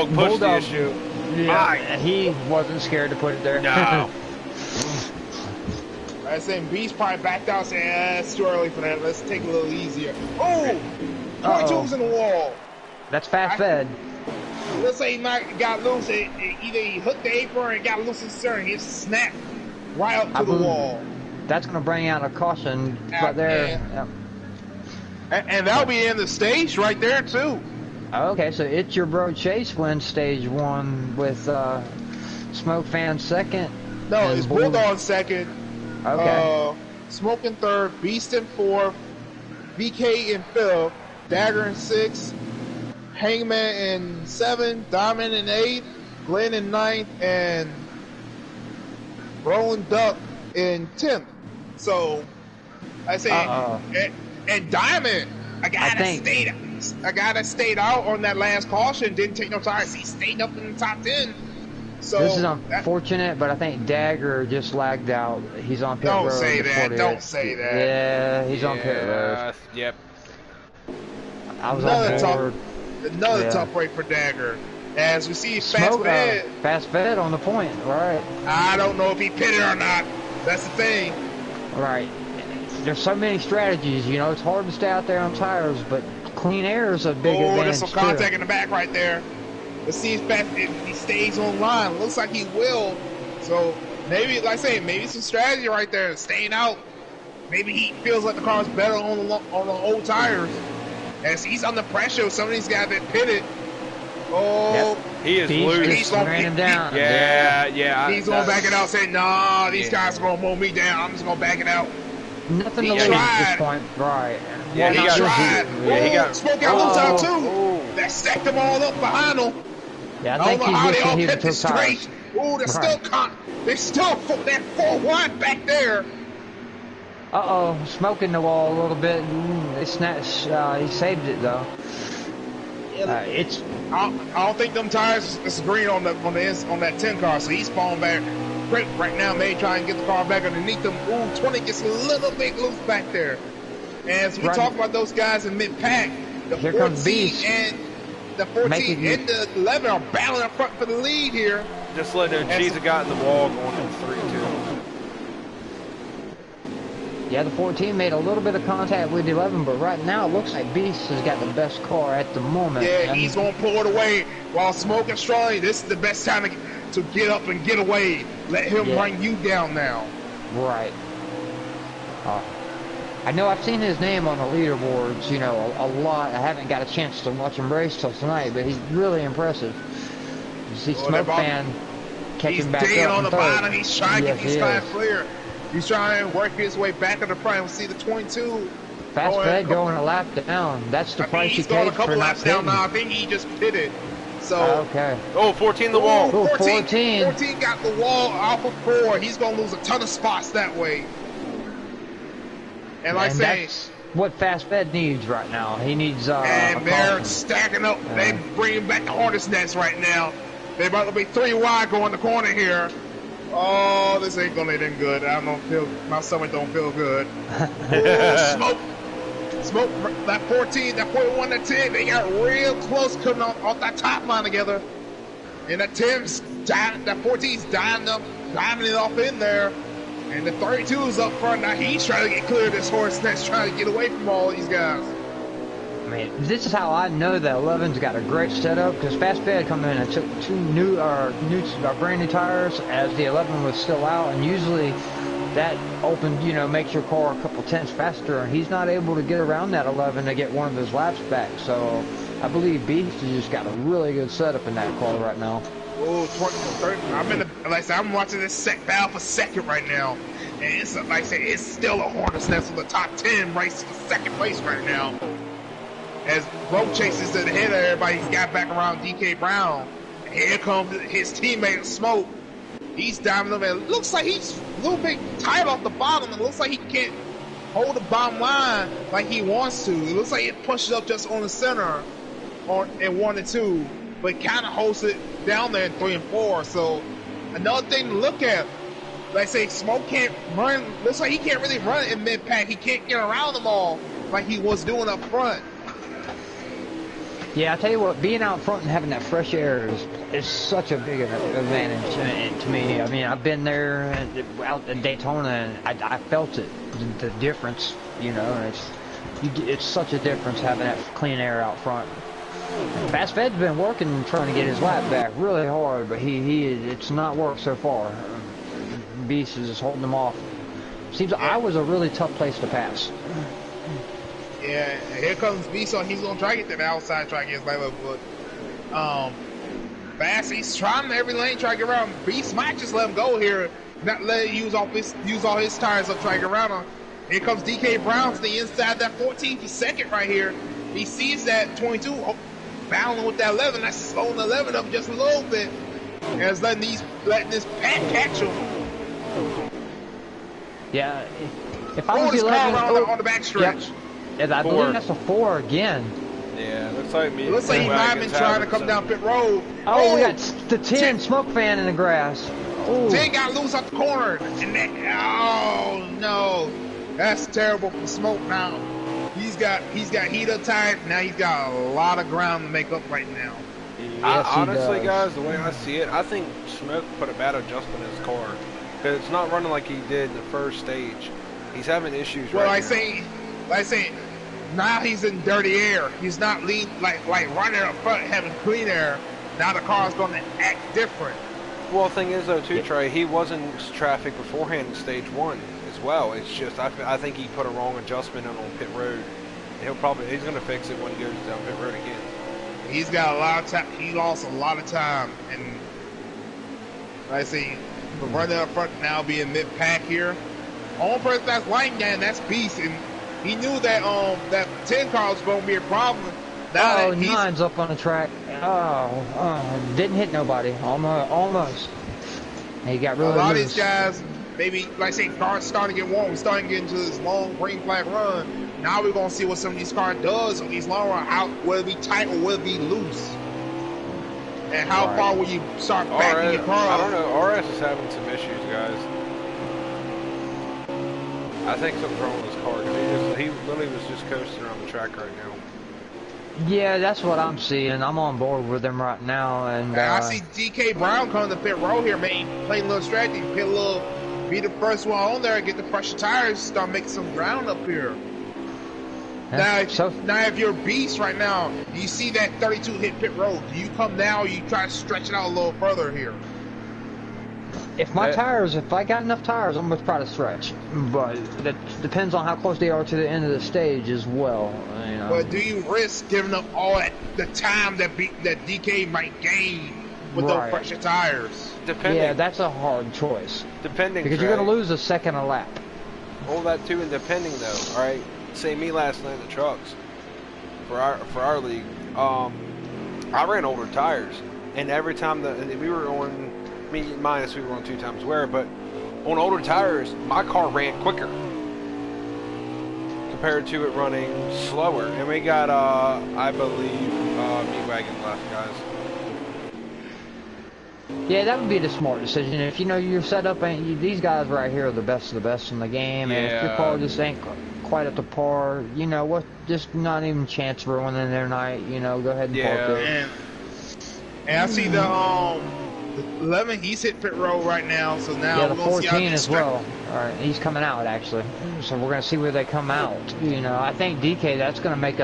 pushed Bulldog, the issue. Yeah, he wasn't scared to put it there. No. I saying Beast probably backed out, saying, it's too early for that. Let's take it a little easier. Oh, 22's in the wall. That's fast fed. Let's say he got loose. Either he hooked the apron and got loose in the center. He snapped right up to the wall. That's going to bring out a caution right there. Yeah. And that'll be in the stage right there, too. Okay, so It's Your Bro Chase wins stage 1 with Smoke Fan second. No, it's Bulldog second. Okay. Smoke in third, Beast in fourth, BK in fifth, Dagger in sixth, Hangman in 7, Diamond in 8, Glenn in 9th, and Rolling Duck in 10th. So, I say, and Diamond, a guy that stayed out on that last caution, didn't take no tires. He stayed up in the top 10. So this is unfortunate, but I think Dagger just lagged out. He's on pit road. Don't say that. Don't say that. Yeah, he's on pit road. Yep. I was on board. Another tough break for Dagger. As we see Fast Fed on the point, right? I don't know if he pitted or not. That's the thing. Right. There's so many strategies, you know. It's hard to stay out there on tires, but clean air is a big advantage. Oh, there's some contact in the back right there. Let's see if he stays on line. Looks like he will. So maybe, like I say, maybe some strategy right there, staying out. Maybe he feels like the car's better on the old tires. As he's under pressure, some of these guys that pitted. Oh, yep. He is loose. He's going to ran him down. Yeah. He's going to back it out, saying, "Nah, these guys are going to mow me down. I'm just going to back it out." Nothing to lose at this point, right? Yeah, he tried. He got Smoke out loose out too. That stacked them all up behind him. Yeah, I don't know how they all kept it straight. Oh, they're still they're 4 wide back there. Smoking the wall a little bit. They snatched. He saved it though. I don't think them tires is green on that 10 car, so he's falling back. Great right now, may try and get the car back underneath them. Ooh, 20 gets a little bit loose back there. And as we talk about those guys in mid-pack, the 14 and the 14 and the 11 are battling up front for the lead here. Just letting them cheese got in the wall going in 3-2. Yeah, the 14 made a little bit of contact with the 11, but right now it looks like Beast has got the best car at the moment. Yeah, he's going to pull it away while Smoking strongly. This is the best time to get up and get away. Let him run you down now. Right. I know I've seen his name on the leaderboards, you know, a lot. I haven't got a chance to watch him race till tonight, but he's really impressive. You see Smoke Fan catching back up. He's on the bottom. He's trying to get these guys clear. He's trying to work his way back to the front. We'll see the 22. Fast Fed going a lap down. That's the price he paid for not pitting. He's going a couple laps down now. I think he just pitted. So okay. Oh, 14 the wall. 14 got the wall off of 4. He's going to lose a ton of spots that way. And like I say, that's what Fast Fed needs right now. He needs and they're stacking up. They're bringing back the Hornet's Nest right now. They're about to be 3 wide going the corner here. Oh, this ain't gonna end good. My stomach don't feel good. Ooh, smoke, that 14, that 41, that 10, they got real close coming off that top line together. And that 10's that 14's diving it off in there. And the 32 is up front. Now he's trying to get clear of this Hornet's Nest, trying to get away from all these guys. I mean, this is how I know that 11's got a great setup, because Fast Fed come in and took 2 brand new tires as the 11 was still out, and usually that makes your car a couple tenths faster, and he's not able to get around that 11 to get one of his laps back. So I believe Beast has just got a really good setup in that car right now. Oh, 30. I'm watching this battle for second right now, and it's like I said, it's still a Hornet's Nest with the top 10 race for second place right now. as Rope chases to the head of everybody. He's got back around DK Brown. And here comes his teammate Smoke. He's diving him, and it looks like he's a little bit tight off the bottom. It looks like he can't hold the bottom line like he wants to. It looks like it pushes up just on the center in 1 and 2, but kind of holds it down there in 3 and 4. So another thing to look at, like I say, Smoke can't run. Looks like he can't really run in mid-pack. He can't get around them all like he was doing up front. Yeah, I tell you what, being out front and having that fresh air is such a big advantage to me. I mean, I've been there out in Daytona, and I felt it, the difference. You know, it's such a difference having that clean air out front. Fast Fed's been working trying to get his lap back really hard, but it's not worked so far. Beast is just holding him off. Seems like I was a really tough place to pass. Yeah, here comes Beast, so he's gonna try to get to the outside, try to get his lap up, but Fast, he's trying every lane, try to get around. Beast might just let him go here, not let him use all his tires up, try to get around him. Here comes DK Brown to the inside that 14th. He's second right here. He sees that 22 battling with that 11. That's slowing the 11 up just a little bit, and it's letting this pack catch him. Yeah, if I was 11 on the back stretch. Yep. And I believe that's a 4 again. Yeah, looks like me. It looks like he might have been trying to come down pit road. Oh, we got the 10 smoke fan in the grass. Ooh. 10 got loose off the corner. And oh no, that's terrible for Smoke now. He's got heat up tires. Now he's got a lot of ground to make up right now. Yes, honestly, guys, the way I see it, I think Smoke put a bad adjustment in his car. Because it's not running like he did the first stage. He's having issues right now. Well, I say, now he's in dirty air. He's not lead like running up front, having clean air. Now the car's going to act different. Well, the thing is, though, too, Trey, he was in traffic beforehand in stage 1 as well. It's just, I think he put a wrong adjustment on pit road. He's going to fix it when he goes down pit road again. He's got a lot of time. He lost a lot of time, and like I say, running up front now being mid-pack here. Only person that's lighting down, that's Beast, and he knew that that 10 car was going to be a problem. Now that 9's up on the track. Oh, didn't hit nobody. Almost. He got really a lot loose. Of these guys, maybe, like I say, cars starting to get warm. We're starting to get into this long green flag run. Now we're going to see what some of these cars does on these long runs. How will it be tight or will it be loose? And how far will you start backing your car? I don't know. RS is having some issues, guys. I think something's wrong with his car because he literally was just coasting around the track right now. Yeah, that's what I'm seeing. I'm on board with him right now, and I see DK Brown coming to pit road here, man. Playing a little strategy, be the first one on there, get the pressure tires, start making some ground up here. Now if you're a Beast right now, you see that 32 hit pit road. Do you come down or you try to stretch it out a little further here? If I got enough tires, I'm going to try to stretch. But that depends on how close they are to the end of the stage as well. You know. But do you risk giving up all the time that DK might gain with those pressure tires? Depending. Yeah, that's a hard choice. Depending, because you're going to lose a second a lap. All that too, and depending though. All right, say me last night in the trucks for our league. I ran older tires, and every time we were on. We were on 2 times wear, but on older tires, my car ran quicker compared to it running slower. And we got, I believe, meat wagon left, guys. Yeah, that would be the smart decision. If you know your setup these guys right here are the best of the best in the game, and if your car just ain't quite up to par, you know what? Just not even chance ruining their night. You know, go ahead and park it. And I see the 11, he's hit pit road right now, so now the 14 as well. All right, he's coming out actually, so we're gonna see where they come out. You know, I think DK that's gonna make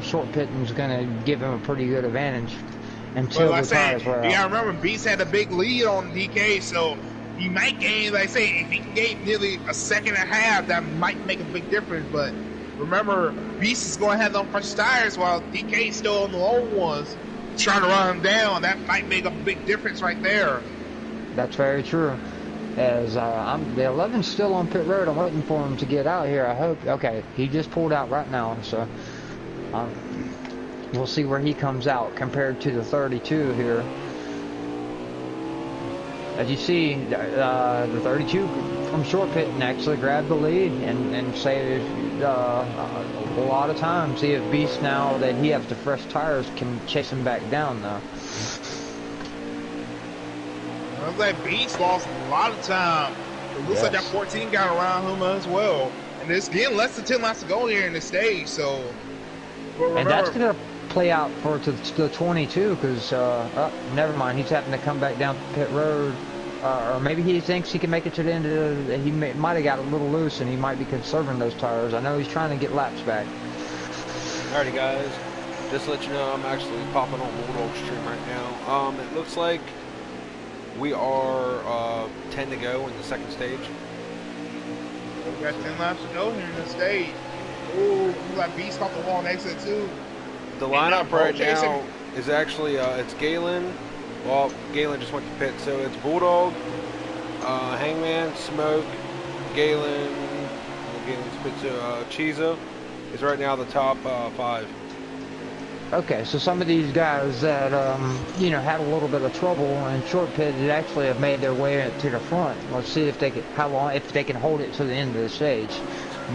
short pitting's gonna give him a pretty good advantage until the tires wear out. Yeah, remember Beast had a big lead on DK, so he might gain. Like I say, if he can gain nearly a second and a half, that might make a big difference. But remember, Beast is going to have those fresh tires while DK's still on the old ones. Trying to run him down, that might make a big difference right there. That's very true. As the 11's still on pit road, I'm waiting for him to get out here. I hope. Okay, he just pulled out right now, so We'll see where he comes out compared to the 32 here. As you see, the 32 from short pit and actually grabbed the lead and saved a lot of time. See if Beast, now that he has the fresh tires, can chase him back down though. I was like, Beast lost a lot of time. It looks like that 14 got around him as well. And there's getting less than 10 laps to go here in the stage, so. And that's going to play out for to the 22 because, never mind, he's having to come back down pit road. Or maybe he thinks he can make it to the end of the, he might have got a little loose and he might be conserving those tires. I know he's trying to get laps back. Alrighty guys, just to let you know, I'm actually popping on Bulldog stream right now. It looks like we are 10 to go in the second stage. We got 10 laps to go here in the stage. Ooh, we got Beast off the wall and exit too. The lineup right now is actually, it's Galen. Well, Galen just went to pit, so it's Bulldog, Hangman, Smoke, Galen, Galen's pit, so Chiza is right now the top 5. Okay, so some of these guys that, you know, had a little bit of trouble in short pit actually have made their way to the front. Let's see if they can, if they can hold it to the end of the stage,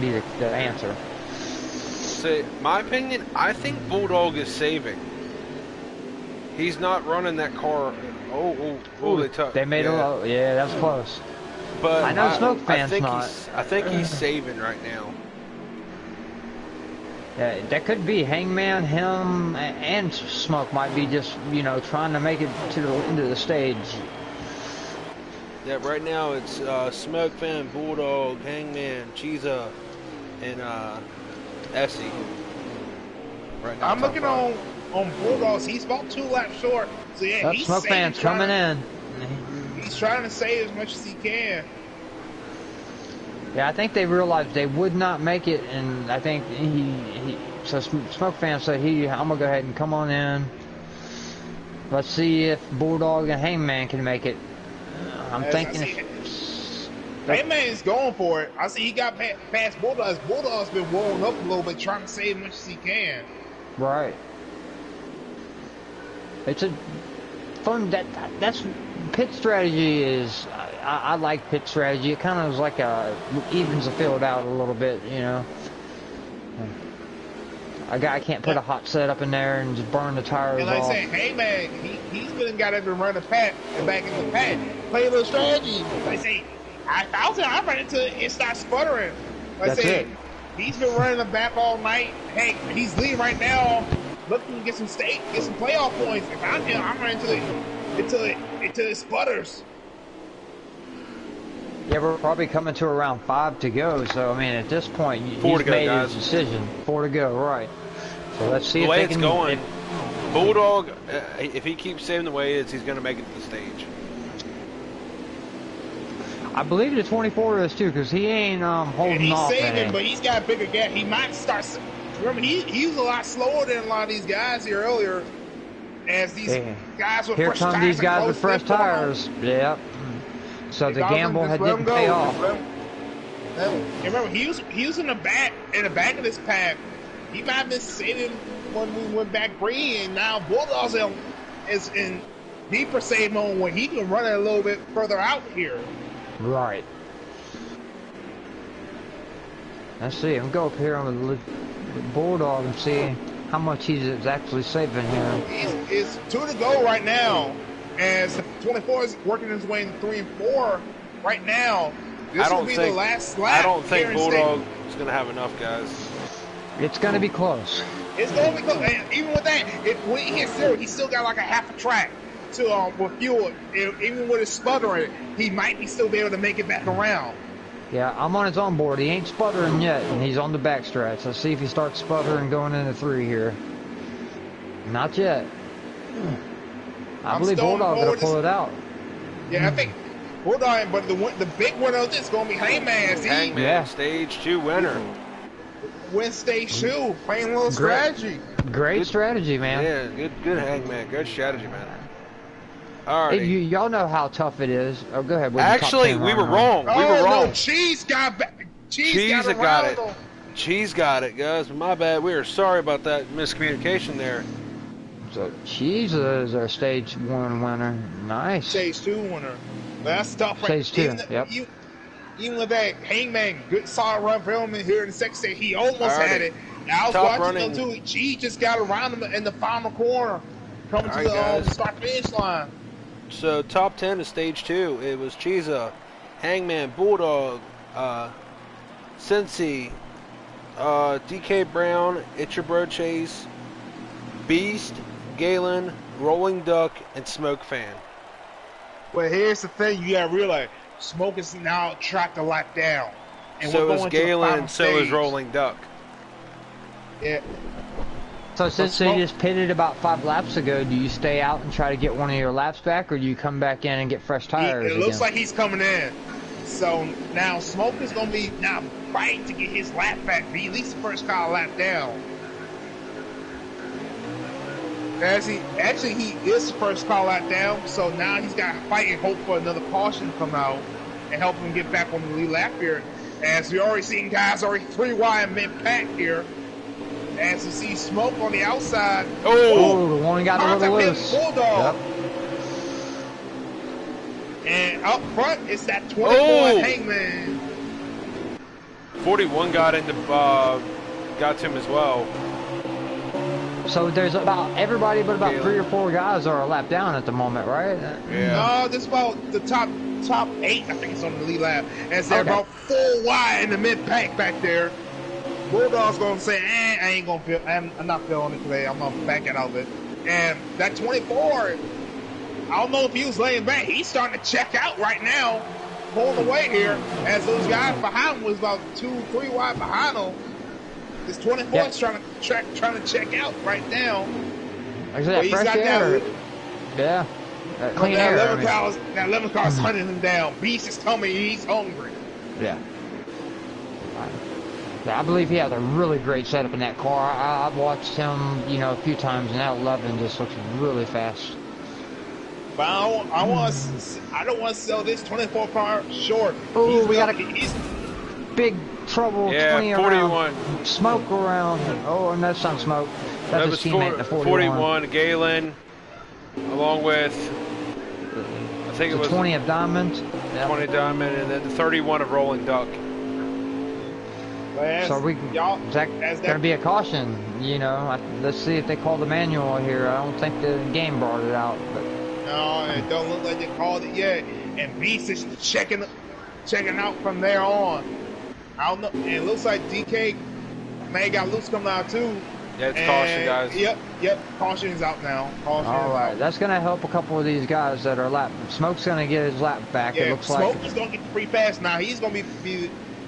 be the answer. So, my opinion, I think Bulldog is saving. He's not running that car. They made a low. Yeah, that's close. But I know Smoke fans I think he's saving right now. Yeah, that could be Hangman, him, and Smoke might be just, you know, trying to make it to the end of the stage. Yeah, right now it's Smoke Fan, Bulldog, Hangman, Chiza, and Essie. Right now, I'm looking on Bulldogs. He's about 2 laps short. So yeah, he's Smoke Fan's coming in. He's trying to save as much as he can. Yeah, I think they realized they would not make it, and I think so Smoke Fan said I'm gonna go ahead and come on in. Let's see if Bulldog and Hangman can make it. I'm thinking Hangman's going for it. I see he got past Bulldog's. Bulldog's been rolling up a little bit, trying to save as much as he can. Right. It's a fun. That's pit strategy is. I like pit strategy. It kind of is like evens the field out a little bit, you know. A guy can't put a hot setup in there and just burn the tires off. And like off. I say, hey man, he's been got to run the pad and back in the pad, play a little strategy. Like I say, I ran into it starts sputtering. Like That's it. He's been running the back all night. Hey, he's leading right now, looking to get some playoff points. If I'm him, I'm running into it sputters. Yeah, we're probably coming to around 5 to go. So I mean, at this point, he's made his decision. 4 to go, right? So let's see the if way they it's can. Going. Bulldog, if he keeps saving the way it is, he's going to make it to the stage. I believe the 24 is too, because he ain't holding off. He's saving, but he's got a bigger gap. He might start. Remember, he was a lot slower than a lot of these guys here earlier. As these guys with fresh tires. Here come these guys with fresh tires. Yep. So the gamble didn't pay off. And remember, he was in the back of this pack. He might have been saving when we went back green, and now Bulldogs is in deeper save mode where he can run it a little bit further out here. Right. Let's see. I'm gonna go up here on the Bulldog and see how much he's actually saving here. It's 2 to go right now, as the 24 is working his way in 3 and 4 right now. This will be the last lap. I don't think Bulldog is going to have enough, guys. It's going to be close. It's going to be close. And even with that, when he hits 0, he still got like a half a track to with fuel. Even with his sputtering, he might still be able to make it back around. Yeah, I'm on his onboard. He ain't sputtering yet, and he's on the back stretch. Let's see if he starts sputtering going into 3 here. Not yet. I believe Bulldog gonna pull it out. Yeah, I think Bulldog, but the big winner of this is gonna be Hangman. Hangman, stage 2 winner. Win stage 2, playing a little strategy. Great strategy, man. Yeah, good Hangman, good strategy, man. All right. Y'all know how tough it is. Oh, go ahead. Actually, we were wrong. We were wrong. No, Cheese got back. Cheese got it. Cheese got it, guys. My bad. We are sorry about that miscommunication there. So Cheese is our stage 1 winner. Nice. Stage 2 winner. That's tough. Stage 2, yep. Even with that Hangman, good solid run for him in here in the second stage, he almost had it. Now I was Top watching running. him too. Cheese just got around him in the final corner, coming to the start finish line. So top 10 is stage 2. It was Cheesa, Hangman, Bulldog, Cincy, DK Brown, It's Your Bro Chase, Beast, Galen, Rolling Duck, and Smoke Fan. Well, here's the thing you gotta realize: Smoke is now tracked a lap down, and so we're is going to the Galen. final So stage. is Rolling Duck. Yeah. So since they just pitted about 5 laps ago, do you stay out and try to get one of your laps back, or do you come back in and get fresh tires? It looks like he's coming in. So now Smoke is going to be now fighting to get his lap back, be at least the first car lap down. Actually, he is the first car lap down, so now he's got to fight and hope for another caution to come out and help him get back on the lead lap here. As we already seen guys already 3 wide mid-pack here. As you see Smoke on the outside. Oh, the one got a little loose. Bulldog. Yep. And up front, it's that 24 Hangman. 41 got into got to him as well. So there's about everybody but about 3 or 4 guys are a lap down at the moment, right? Yeah. No, this about the top 8, I think it's on the lead lap. As they're about 4 wide in the mid-pack back there. Bulldog's gonna say, I ain't gonna feel. I'm not feeling it today. I'm gonna back out of it. And that 24, I don't know if he was laying back. He's starting to check out right now, pulling away here. As those guys behind him was about 2, 3 wide behind him. This 24 is trying to check out right now. Like that fresh air. Yeah. Clean air. That 11 car's hunting him down. Beast is coming. He's hungry. Yeah. I believe he has a really great setup in that car. I've watched him, a few times, and that 11 just looks really fast. But I don't want to sell this 24 car short. Oh, we got a big trouble. Yeah, 41. Around. Smoke around. Oh, and that's not Smoke. That's his teammate, the 41. Galen, along with, I think it was 20 of Diamond. 20 Diamond, and then the 31 of Rolling Duck. So is that going to be a caution? Let's see if they call the manual here. I don't think the game brought it out. But. No, it don't look like they called it yet. And Beast is checking out from there on. I don't know. And it looks like DK may got loose coming out too. Yeah, it's caution, guys. Yep. Caution is out now. Caution All right, out. that's going to help a couple of these guys that are lap. Smoke's going to get his lap back. Yeah, it looks Smoke like. is going to get free pass now. He's going to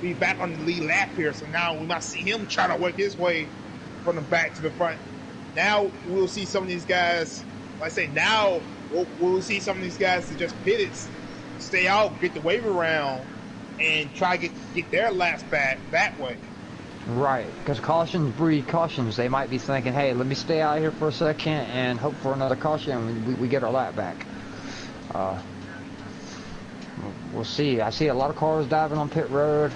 be back on the lead lap here. So now we might see him try to work his way from the back to the front. Now we'll see some of these guys. Like I say, now we'll see some of these guys that just pitted, stay out, get the wave around, and try to get their laps back that way. Right, because cautions breed cautions. They might be thinking, hey, let me stay out here for a second and hope for another caution. We get our lap back. We'll see. I see a lot of cars diving on pit road.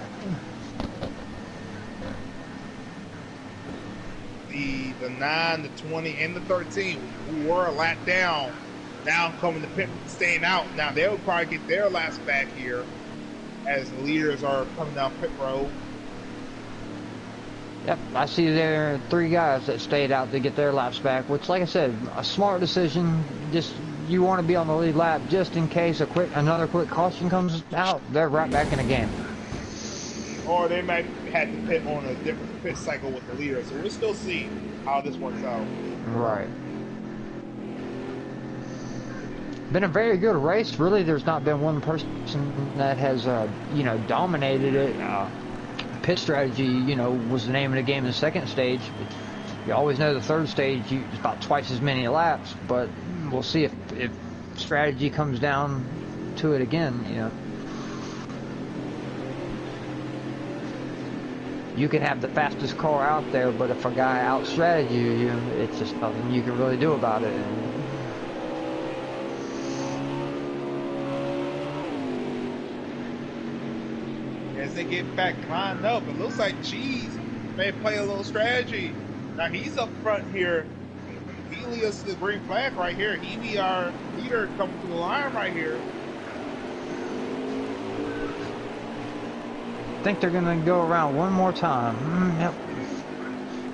The 9, the 20, and the 13 who were a lap down now coming to pit, staying out. Now they'll probably get their laps back here as the leaders are coming down pit road. Yep, I see there are 3 guys that stayed out to get their laps back, which, like I said, a smart decision. Just you want to be on the lead lap just in case another quick caution comes out. They're right back in the game. Or they might have to pit on a different pit cycle with the leader. So we'll still see how this works out. Right. Been a very good race. Really, there's not been one person that has, dominated it. Pit strategy, was the name of the game in the second stage. You always know the third stage, it's about twice as many laps, but we'll see if strategy comes down to it again, You can have the fastest car out there, but if a guy out-strategy you, it's just nothing you can really do about it. As they get back lined up, it looks like Cheese May play a little strategy. Now he's up front here. He leads us to the green flag right here. He be our leader coming to the line right here. I think they're gonna go around one more time. Yep.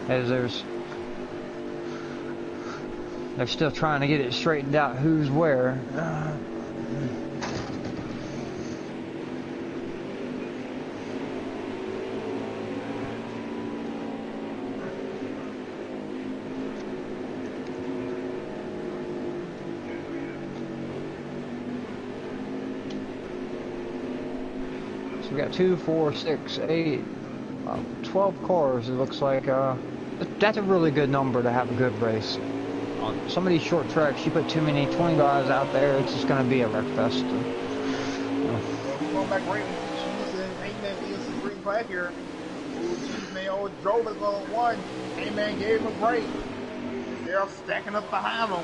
As they're still trying to get it straightened out who's where. So we got 2, 4, 6, 8, 12 cars. It looks like. That's a really good number to have a good race. On some of these short tracks, you put too many 20 guys out there, it's just going to be a wreck fest. Going back right cheese and Hangman leads the green flag here. Ooh, Cheese Man drove it on one. Hangman gave him a break. They're stacking up behind him.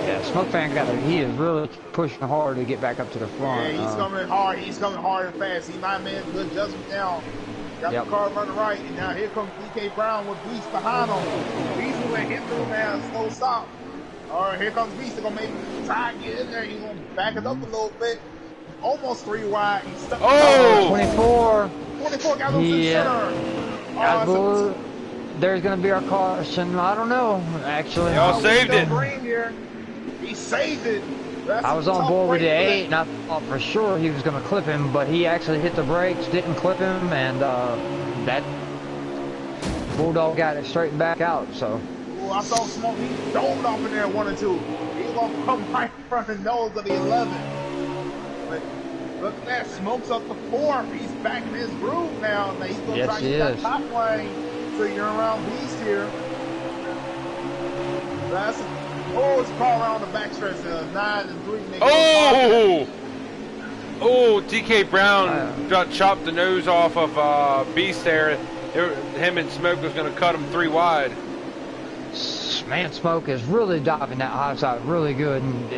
Yeah, Smoke Fan he is really pushing hard to get back up to the front. Yeah, he's coming hard. He's coming hard and fast. He might have made a good judgment now. Got the car running right, and now here comes DK Brown with Beast behind him. Beast is going to hit through now, slow stop. All right, here comes Beast. They're going to maybe try and get in there. He's going to back it up a little bit. Almost 3 wide. He's stuck. Oh! 24. 24 got him to the center. There's going to be our caution. I don't know, actually. Y'all saved it. Here. He saved it. I was on board with the 8, and I thought for sure he was going to clip him, but he actually hit the brakes, didn't clip him, and that Bulldog got it straightened back out, so. Ooh, I saw Smoke. He dove off in there 1 and 2. He's going to come right in front of the nose of the 11. But look at that. Smoke's up to 4. He's back in his groove now. Now he's going to try to get that top lane so you're around Beast here. That's it's a call around the backstretch. 9 and 3. Oh, DK Brown got chopped the nose off of Beast there. Him and Smoke was going to cut him 3 wide. Man, Smoke is really diving that high side really good. And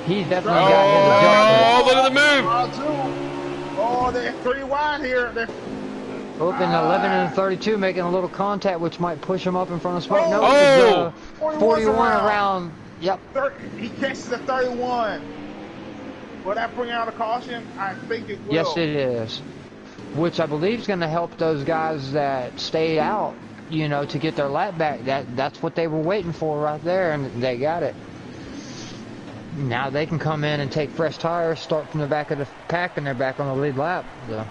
he's definitely got his adjustment. Look at the move. Oh, they're 3 wide here. They're open 11 and 32, making a little contact, which might push him up in front of Smoke. No, 41 around. Yep. He catches the 31. Will that bring out a caution? I think it will. Yes, it is. Which I believe is going to help those guys that stayed out, you know, to get their lap back. That's what they were waiting for right there, and they got it. Now they can come in and take fresh tires, start from the back of the pack, and they're back on the lead lap. So.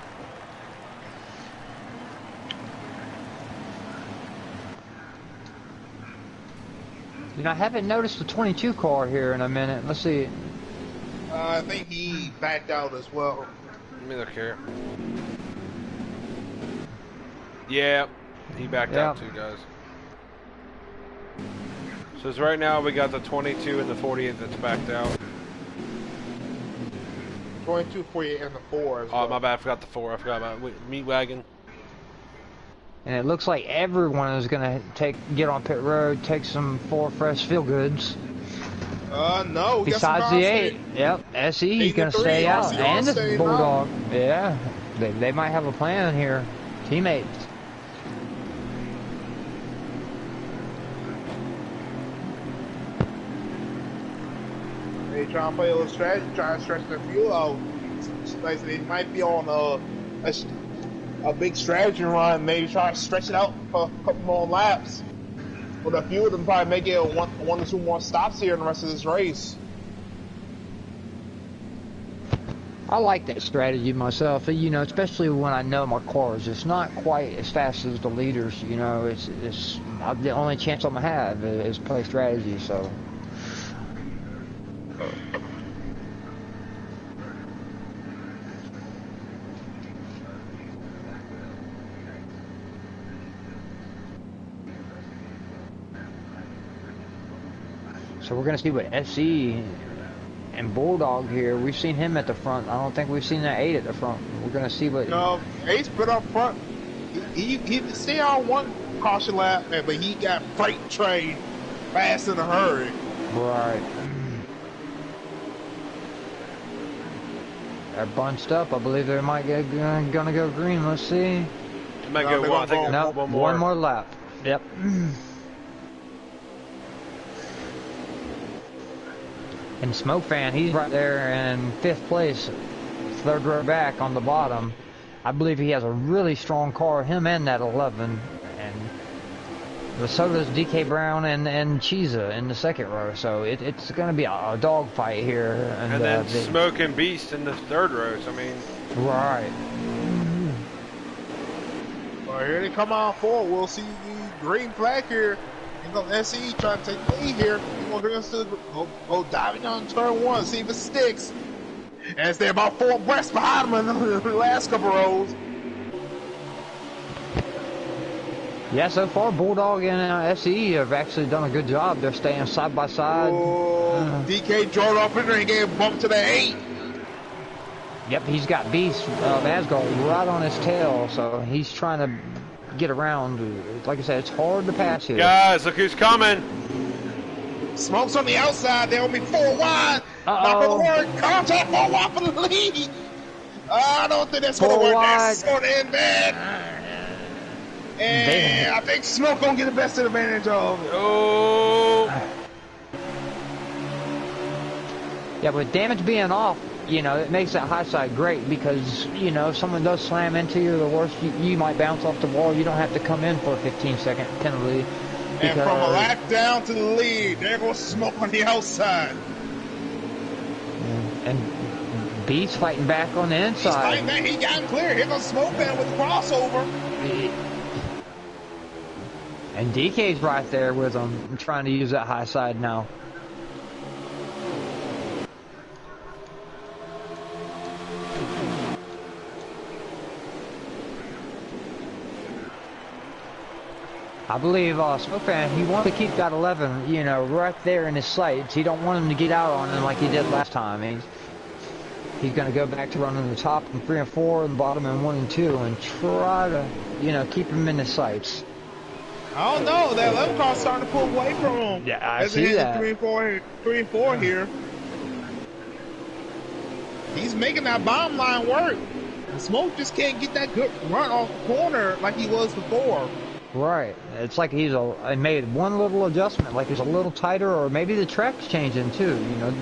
You know, I haven't noticed the 22 car here in a minute. Let's see. I think he backed out as well. Let me look here. Yeah, he backed out too, guys. So as right now we got the 22 and the 48 that's backed out. 22, 48, and the 4 as well. Oh, my bad. I forgot the 4. I forgot my meat wagon. And it looks like everyone is going to get on pit road, take some 4 fresh feel goods. No. Besides the 8. Yep. SE is going to stay out. And the Bulldog. Yeah. They might have a plan here. Teammates. They try to play a little strategy, try to stretch their fuel out. Like they might be on a big strategy run, maybe try to stretch it out for a couple more laps. But a few of them probably make it one or 2 more stops here in the rest of this race. I like that strategy myself, you know, especially when I know my cars. It's not quite as fast as the leaders, you know. It's the only chance I'm gonna have is play strategy. So. So we're going to see what SE and Bulldog here. We've seen him at the front. I don't think we've seen that 8 at the front. We're going to see what... No, 8's put up front. He stayed on 1 caution lap, but he got freight train fast in a hurry. Right. They're bunched up. I believe they might get gonna go green. Let's see. It might go one. I think No, one more lap. Yep. And Smoke Fan, he's right there in 5th place, 3rd row back on the bottom. I believe he has a really strong car, him and that 11. And so does DK Brown and Chiza in the 2nd row. So it's going to be a dog fight here. And then Smoke and Beast in the 3rd row. So, I mean. Right. Well, here they come out forward. We'll see the green flag here. Here comes SE trying to take the lead here. He's going to bring us to go diving on turn 1, see if it sticks. As they're about 4 abreast behind them in the last couple rows. Yeah, so far Bulldog and SE have actually done a good job. They're staying side by side. Oh, DK drove off in there and gave a bump to the 8. Yep, he's got Beast of Asgard right on his tail, so he's trying to get around. Like I said, it's hard to pass here. Guys, look who's coming. Smoke's on the outside. They'll be 4 wide. Not going to work. Contact 4 wide for the lead. I don't think that's going to work. That's going to end bad. And I think Smoke going to get the best advantage of it. Oh. Yeah, with damage being off, you know, it makes that high side great because, you know, if someone does slam into you, the worst, you might bounce off the wall. You don't have to come in for a 15-second penalty. And from a lap down to the lead, there goes Smoke on the outside. And Beast fighting back on the inside. He's fighting back. He got him clear. Here goes Smoke Man with the crossover. And DK's right there with him, trying to use that high side now. I believe Smoke Fan, he wants to keep that 11, you know, right there in his sights. He don't want him to get out on him like he did last time. He's going to go back to running the top in 3 and 4, and the bottom in 1 and 2, and try to, you know, keep him in his sights. I don't know. That 11 car's starting to pull away from him. Yeah, I see that. 3 and 4 here. He's making that bomb line work. Smoke just can't get that good run off the corner like he was before. Right. It's like he made one little adjustment, like he's a little tighter, or maybe the track's changing too. You know,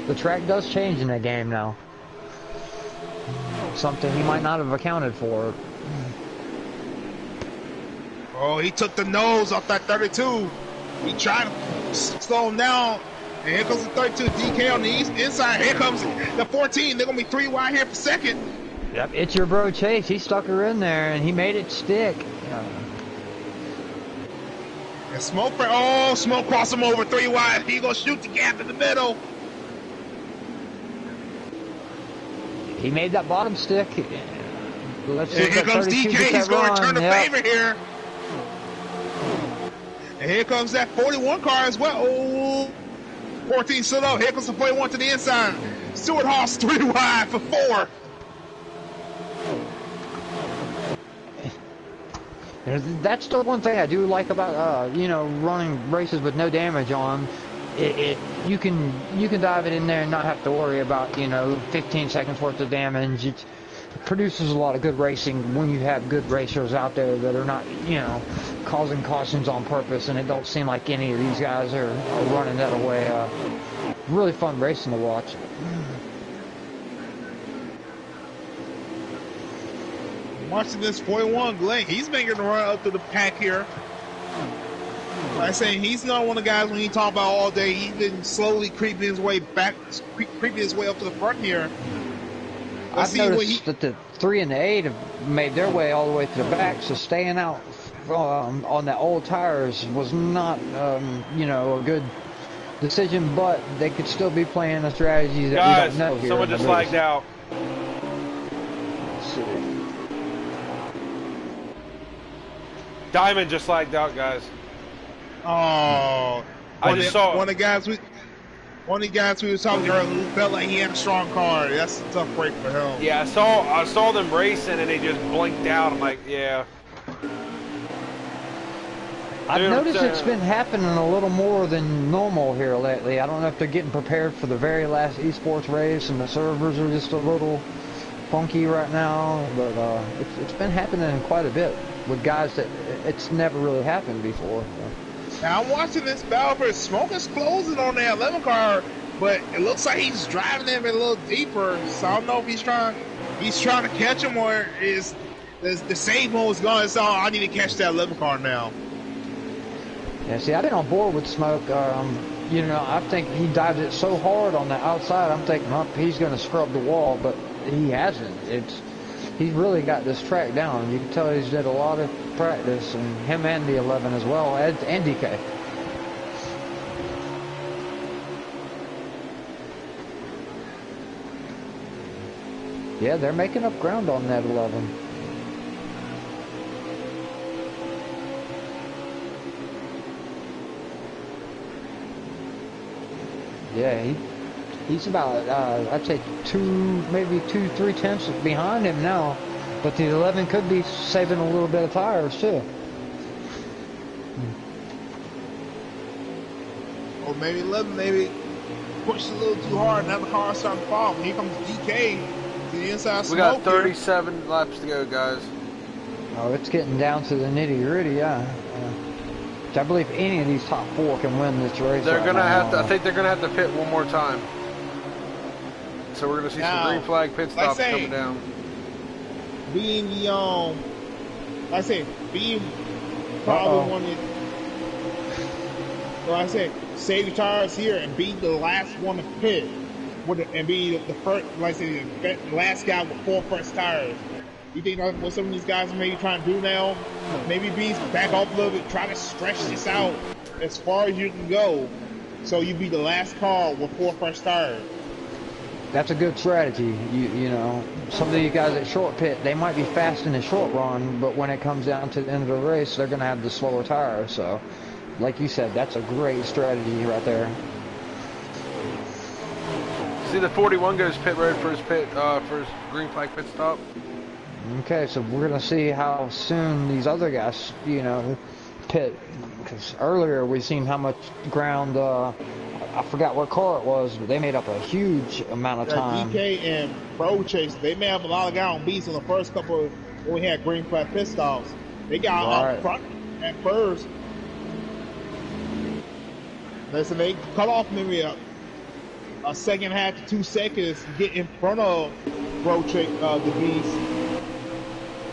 the track does change in that game now. Something he might not have accounted for. Oh, he took the nose off that 32. He tried to slow him down. And here comes the 32 DK on the inside. Here comes the 14. They're going to be 3 wide here for second. Yep, it's your bro Chase. He stuck her in there, and he made it stick. And Smoke cross him over 3 wide. He going to shoot the gap in the middle. He made that bottom stick. Let's see. Here comes DK. He's going to return the favor here. And here comes that 41 car as well. Oh, 14 still up. Here comes the 41 to the inside. Stuart Haas 3 wide for 4. That's the one thing I do like about you know, running races with no damage on. You can dive it in there and not have to worry about, you know, 15 seconds worth of damage. It produces a lot of good racing when you have good racers out there that are not, you know, causing cautions on purpose, and it don't seem like any of these guys are running that away. Really fun racing to watch. Watching this 41 Glenn, he's making the run up to the pack here. Like I say, he's not one of the guys when he talk about all day. He's been slowly creeping his way back, creeping his way up to the front here. I've noticed that the 3 and the 8 have made their way all the way to the back, so staying out on the old tires was not, you know, a good decision, but they could still be playing a strategy that we don't know here. Someone just lagged out. Let's see. Diamond just lagged out, guys. Oh, one of the guys we were talking earlier who felt like he had a strong car. That's a tough break for him. Yeah, I saw them racing and they just blinked out. I'm like, yeah. I've Dude, noticed it's been happening a little more than normal here lately. I don't know if they're getting prepared for the very last esports race and the servers are just a little funky right now, but it's been happening quite a bit with guys that it's never really happened before. So. Now I'm watching this battle for Smoke is closing on that 11 car, but it looks like he's driving them a little deeper. So I don't know if he's trying to catch him, or is the save mode is going. So I need to catch that 11 car now. Yeah, see, I've been on board with Smoke. You know, I think he dives it so hard on the outside. I'm thinking, he's going to scrub the wall, but he hasn't. He's really got this track down. You can tell he's did a lot of practice, and him and the 11 as well, and DK. Yeah, they're making up ground on that 11. Yeah, he's about, I'd say maybe 2-3 tenths behind him now. But the 11 could be saving a little bit of tires, too. Or maybe 11 pushed a little too hard, and now the car starting to fall. And here comes DK to the inside Smoke. We got 37 laps to go, guys. Oh, it's getting down to the nitty-gritty, yeah. I believe any of these top 4 can win this race. They're gonna have to. I think they're gonna have to pit one more time. So we're gonna see some green flag pit stops coming down. Being the being probably one of save your tires here and be the last one to pit, and be the first, the last guy with 4 fresh tires. You think that's what some of these guys are maybe trying to do now? Maybe back off a little bit, try to stretch this out as far as you can go, so you be the last car with 4 fresh tires. That's a good strategy. You know, some of you guys at short pit, they might be fast in the short run, but when it comes down to the end of the race, they're going to have the slower tires. So, like you said, that's a great strategy right there. See, the 41 goes pit road for his green flag pit stop. Okay, so we're going to see how soon these other guys, you know, pit. Because earlier we seen how much ground, I forgot what car it was, but they made up a huge amount of time. DK and Road Chase, they may have a lot of guys on beats on the first couple when we had green flag pit stops. They got up front at first. Listen, they cut off maybe a second half to 2 seconds to get in front of Road Chase, the beast.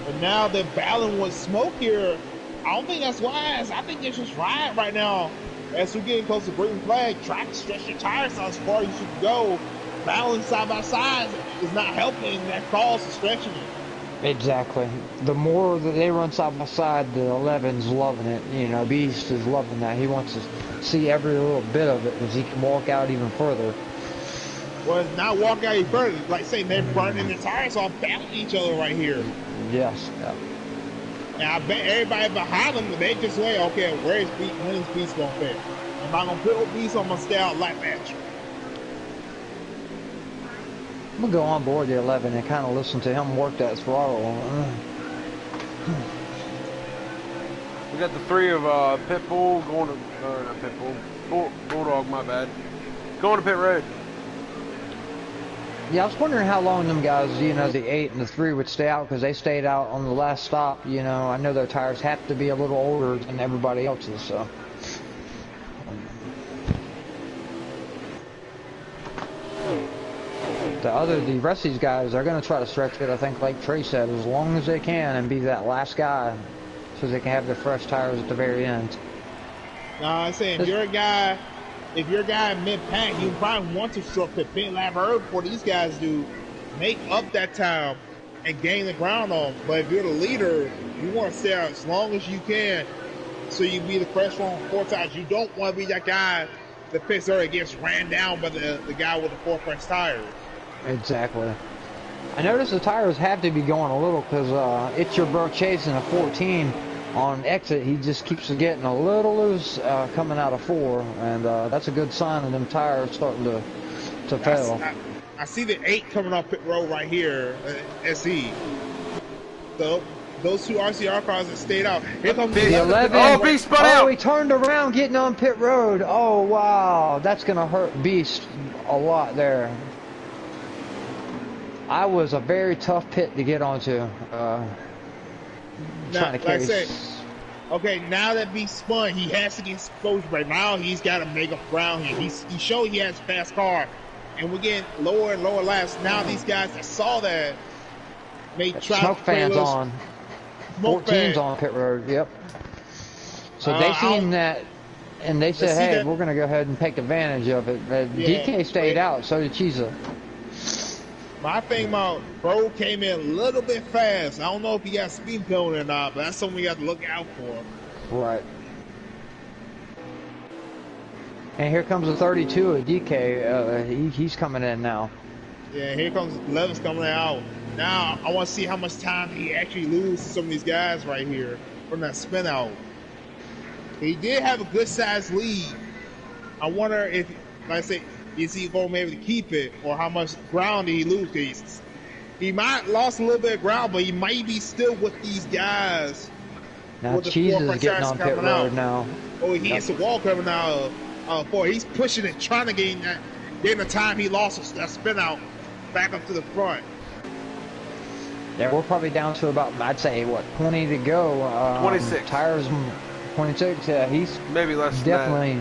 But now they're battling with Smoke here. I don't think that's wise. I think they just ride right now. As we're getting close to green flag, try to stretch your tires out as far as you can go. Battling side by side is not helping that cause of stretching it. Exactly. The more that they run side by side, the 11's loving it. You know, Beast is loving that. He wants to see every little bit of it because he can walk out even further. Well, it's not walk out even further. Like saying they're burning their tires off, battling each other right here. Yes. Yeah. And I bet everybody behind them, they just say, okay, when is Beast going to fit? Am I going to pit with Beast or I'm going to stay out lap match? I'm going to go on board the 11 and kind of listen to him work that throttle. We got the 3 of Pitbull going to, not Pitbull, Bulldog, my bad, going to pit road. Yeah, I was wondering how long them guys, you know, the 8 and the 3 would stay out because they stayed out on the last stop. You know, I know their tires have to be a little older than everybody else's, so. The rest of these guys are going to try to stretch it, I think, like Trey said, as long as they can and be that last guy so they can have their fresh tires at the very end. No, I'm saying if you're a guy in mid-pack, you probably want to short pit lap early before these guys do. Make up that time and gain the ground on. But if you're the leader, you want to stay out as long as you can so you be the fresh one 4 times. You don't want to be that guy that pits early gets ran down by the guy with the 4 fresh tires. Exactly. I noticed the tires have to be going a little because it's your bro chasing a 14 on exit. He just keeps getting a little loose coming out of 4, and that's a good sign of them tires starting to fail. I see the 8 coming off pit road right here, SE. So those two RCR cars that stayed out. Here comes The The 11. Oh, Beast spun out! Oh, he turned around getting on pit road. Oh, wow. That's going to hurt Beast a lot there. I was a very tough pit to get onto. Now, Trying to like I carry. said, okay, now that Beast spun, he has to get exposure. Right now, he's got to make up ground here. He showed he has a fast car, and we're getting lower and lower laps. Now these guys that saw that may try Smoke to play fans those on. smoke 14's fans. on pit road. Yep. So they seen that, and they said, see "Hey, that- we're gonna go ahead and take advantage of it." Yeah. DK stayed out. So did Chiza. My thing about Bro came in a little bit fast. I don't know if he got speed penalty or not, but that's something we got to look out for. Right. And here comes the 32 of DK. He's coming in now. Yeah, here comes 11's coming out. Now, I want to see how much time he actually loses to some of these guys right here from that spin out. He did have a good sized lead. I wonder if, like I say, is he going to be able to keep it, or how much ground did he lose? He might lost a little bit of ground, but he might be still with these guys. Now with the Cheese four is getting on pit coming road out. now. Oh, he hits the wall coming out. He's pushing it, trying to gain that. Getting the time he lost that spin out back up to the front. Yeah, we're probably down to about, I'd say, what, 20 to go. 26. Tires, 26. Yeah, he's Maybe less than definitely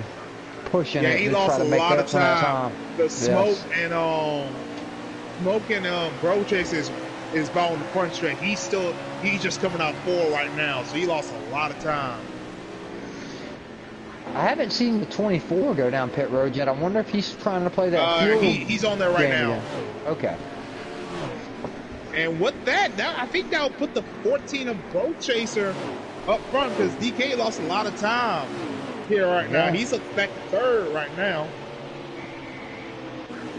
pushing Yeah, it he to lost try to a make lot up of for that time. time. The smoke Yes. and Bro Chase is about on the front straight. He's just coming out forward right now, so he lost a lot of time. I haven't seen the 24 go down pit road yet. I wonder if he's trying to play that fuel. He's on there right game now. again. Okay. And with that, I think that will put the 14 of Bro Chaser up front, because DK lost a lot of time here right now. Yeah. He's back to third right now.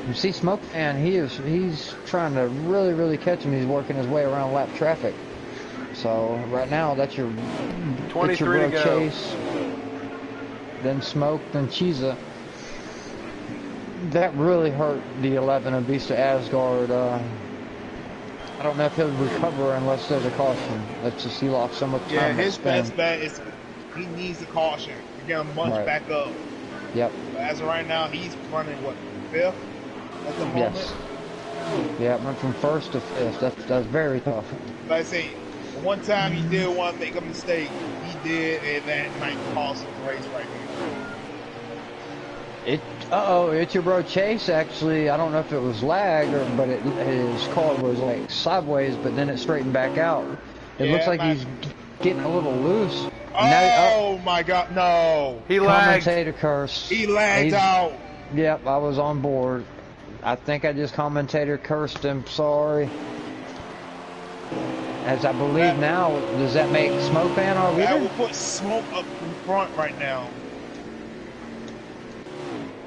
You see Smoke Fan, he's trying to really catch him. He's working his way around lap traffic. So right now that's your 23 to go. Chase, then Smoke, then Chiza. That really hurt the 11 of Beast of Asgard. I don't know if he'll recover unless there's a caution. Let's just see lost so much time. Yeah, to his spin. best bet is he needs a caution to get him munched Right. back up. Yep. But as of right now, he's running what, fifth at the moment. Yes. Yeah, went from first to fifth. That's very tough. Like I say, one time he did want to make a mistake. He did, and that might cost him the race right here. It's your bro Chase. Actually, I don't know if it was lag but his car was like sideways, but then it straightened back out. It looks like he's getting a little loose. Oh my God, no! He lagged. Commentator curse. He lagged out. Yep, I was on board. I think I just commentator cursed him. Sorry. As I believe now, does that make Smoke Fan our That leader? will put Smoke up in front right now.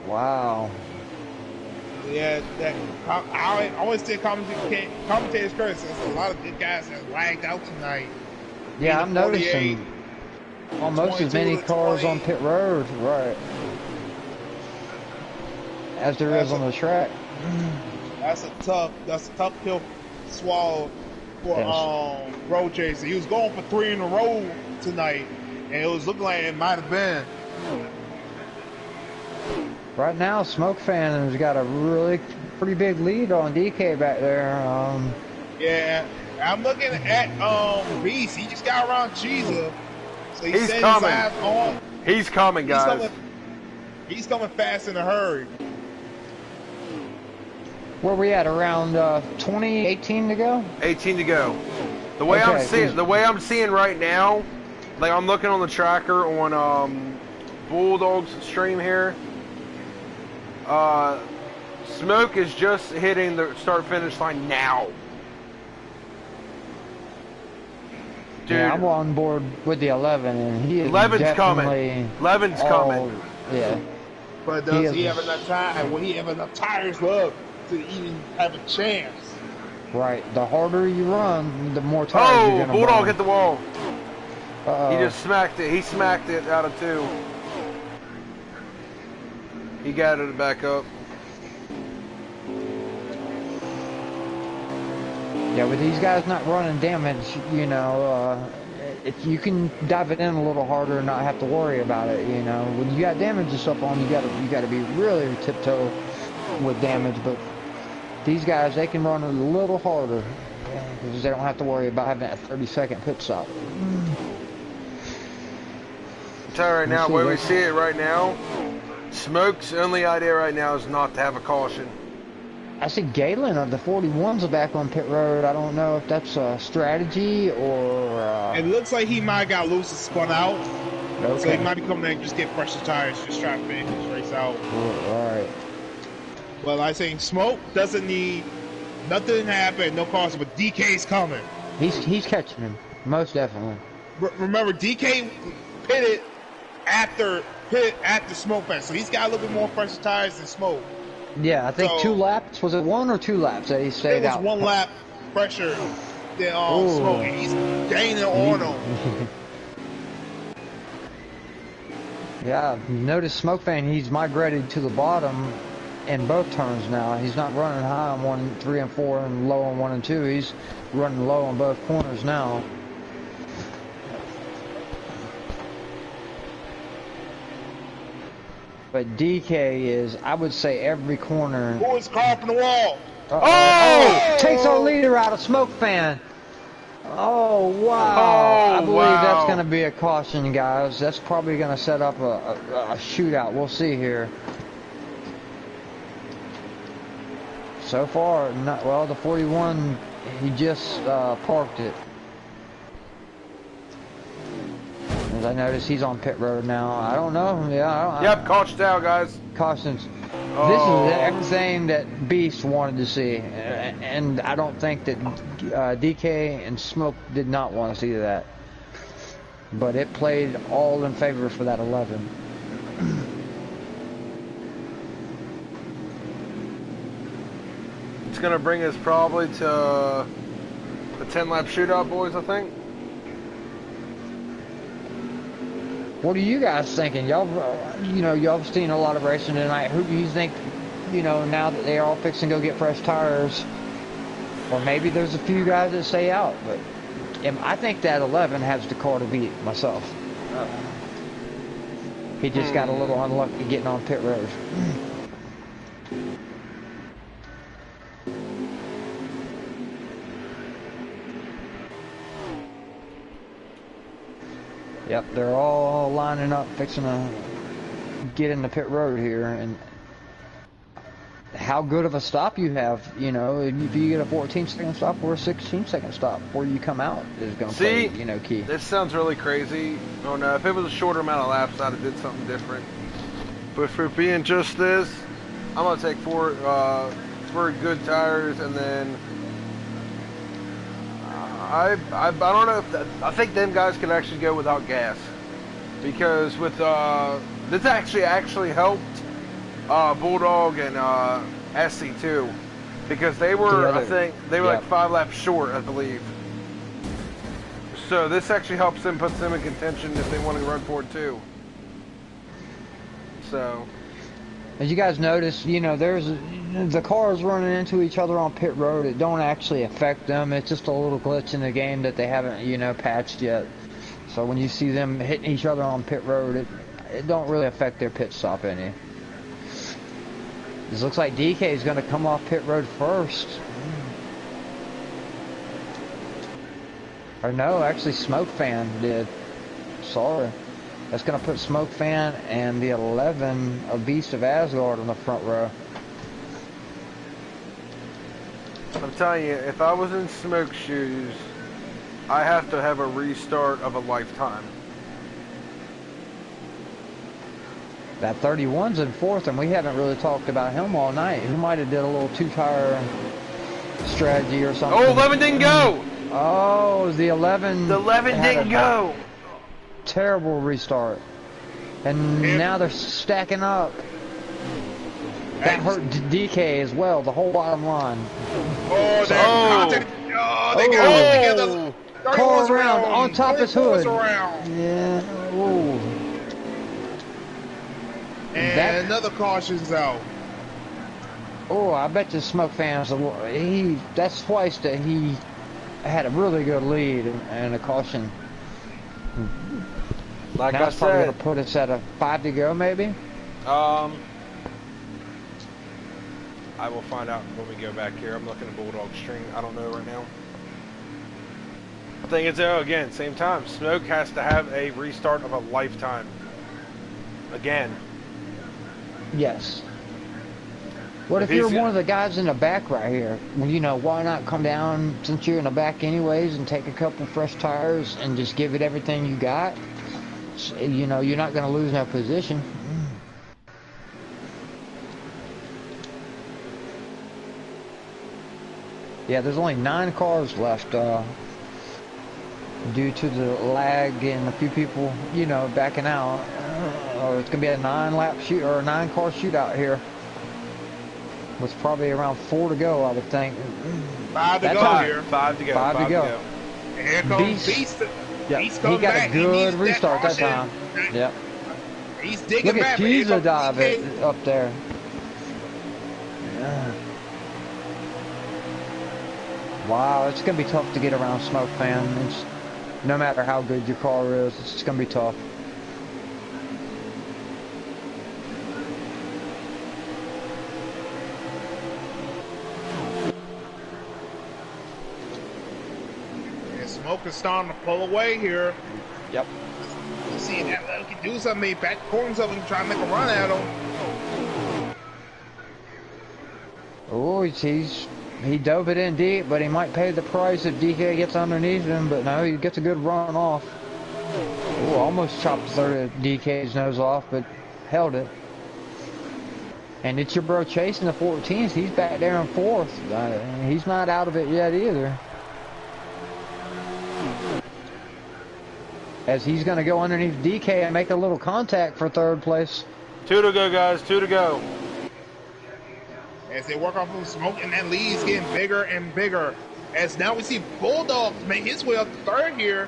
Wow. Yeah, I always say commentators curse. There's a lot of good guys that lagged out tonight. Yeah, I'm 48, noticing almost as 22 many to cars 20. on pit road, right? As there is on the track. That's a tough pill to swallow for Yes. Road Chaser. He was going for 3 in a row tonight, and it was looking like it might have been. Right now, Smoke Fan has got a really pretty big lead on DK back there. Yeah, I'm looking at Beast. He just got around Cheezer, so He's set coming. his eyes on. He's coming, guys. He's coming fast in a hurry. Where we at? Around 20, 18 to go? 18 to go. The way I'm seeing right now, like I'm looking on the tracker on Bulldog's stream here. Smoke is just hitting the start-finish line now. Dude, Yeah, I'm on board with the 11, and he is 11's coming. definitely 11's coming. Yeah. But does he is- have enough time? Will he have enough tires left to even have a chance? Right. The harder you run, the more tires you're Oh, gonna Bulldog burn. hit the wall. Uh-oh. He just smacked it. He smacked it out of 2. He got it back up. Yeah, with these guys not running damage, you know, you can dive it in a little harder and not have to worry about it. You know, when you got damage and stuff on, you gotta be really tiptoe with damage. But these guys, they can run a little harder because they don't have to worry about having that 30-second pit stop. I'm telling you right now, where we see it right now, Smoke's only idea right now is not to have a caution. I see Galen of the 41s are back on pit road. I don't know if that's a strategy or... It looks like he might have got loose and spun out. Okay. So he might be coming in and just get fresher tires, just try to finish his race out. Alright. Well, I think Smoke doesn't need nothing to happen, no caution, but DK's coming. He's catching him, most definitely. Remember, DK pitted after Smoke fast, so he's got a little bit more fresher tires than Smoke. Yeah, I think So, 2 laps. Was it 1 or 2 laps that he stayed out? It was 1 lap fresher than Smoke, and he's gaining on him. Yeah, notice Smoke Fan, he's migrated to the bottom in both turns now. He's not running high on 1, 3, and 4 and low on 1 and 2. He's running low on both corners now. But DK is, I would say, every corner. Who is car up in the wall? Oh! Takes our leader out of Smoke Fan. Oh, wow. I believe that's going to be a caution, guys. That's probably going to set up a shootout. We'll see here. So far, well, the 41, he just parked it. As I notice, he's on pit road now. I don't know. Yeah. Yep, cautioned out, guys. Cautions. This is everything that Beast wanted to see, and I don't think that DK and Smoke did not want to see that. But it played all in favor for that 11. It's gonna bring us probably to the 10-lap shootout, boys. I think. What are you guys thinking? Y'all seen a lot of racing tonight. Who do you think, now that they're all fixing to go get fresh tires? Or maybe there's a few guys that stay out, but I think that 11 has the car to beat myself. He just got a little unlucky getting on pit road. Yep, they're all lining up, fixing to get in the pit road here, and how good of a stop you have, if you get a 14-second stop or a 16-second stop before you come out is going to play, key. This sounds really crazy. Oh no, if it was a shorter amount of laps, I'd have did something different. But for being just this, I'm going to take four good tires, and then I don't know if I think them guys can actually go without gas, because with this actually helped Bulldog and SC2, because they were like 5 laps short, I believe. So this actually helps them, puts them in contention if they want to run for it too. So as you guys notice, there's the cars running into each other on pit road. It don't actually affect them. It's just a little glitch in the game that they haven't, patched yet. So when you see them hitting each other on pit road, it don't really affect their pit stop any. This looks like DK is going to come off pit road first. Or no, actually Smoke Fan did. Sorry. That's going to put Smoke Fan and the 11 of Beast of Asgard on the front row. I'm telling you, if I was in Smoke's shoes, I have to have a restart of a lifetime. That 31's in 4th, and we haven't really talked about him all night. He might have did a little 2-tire strategy or something. Oh, 11 didn't go! Oh, the 11... The 11 didn't go! Terrible restart. And now they're stacking up. That hurt DK as well, the whole bottom line. Oh, they got it together. Car around on top of his hood. Yeah. Ooh. And another caution's out. Oh, I bet the Smoke fans. That's twice that he had a really good lead and a caution. Like Now I it's probably said, gonna put us at a 5 to go, maybe. um, I will find out when we go back here. I'm looking at Bulldog string. I don't know right now. I think it's again, same time. Smoke has to have a restart of a lifetime. Again. Yes. What If if you're he's one of the guys in the back right here? Well, you know, why not come down since you're in the back anyways and take a couple fresh tires and just give it everything you got? You know, you're not going to lose no position. Yeah, there's only 9 cars left due to the lag and a few people, you know, backing out. It's going to be a 9-lap shoot or a 9-car shootout here. With probably around 4 to go, I would think. 5 to That's go all. here. 5 to go. 5 to go. And here comes Beast. Yeah, He's he coming got back. a good He needs restart that caution. time. Yep. He's digging Look at back. But here Pisa comes dive DK. it up there. Yeah. Wow, it's gonna be tough to get around Smoke Fan. No matter how good your car is, it's just gonna be tough. And Smoke is starting to pull away here. Yep. See that he can do something. Back corners of him, trying to make a run at him. Oh, he dove it in deep, but he might pay the price if DK gets underneath him. But no, he gets a good run off. Oh, almost chopped DK's nose off, but held it. And it's your bro chasing the 14th. He's back there in 4th. He's not out of it yet either. As he's going to go underneath DK and make a little contact for 3rd place. 2 to go, guys. 2 to go. As they work off of Smoke, and that lead's getting bigger and bigger. As now we see Bulldog make his way up to 3rd here.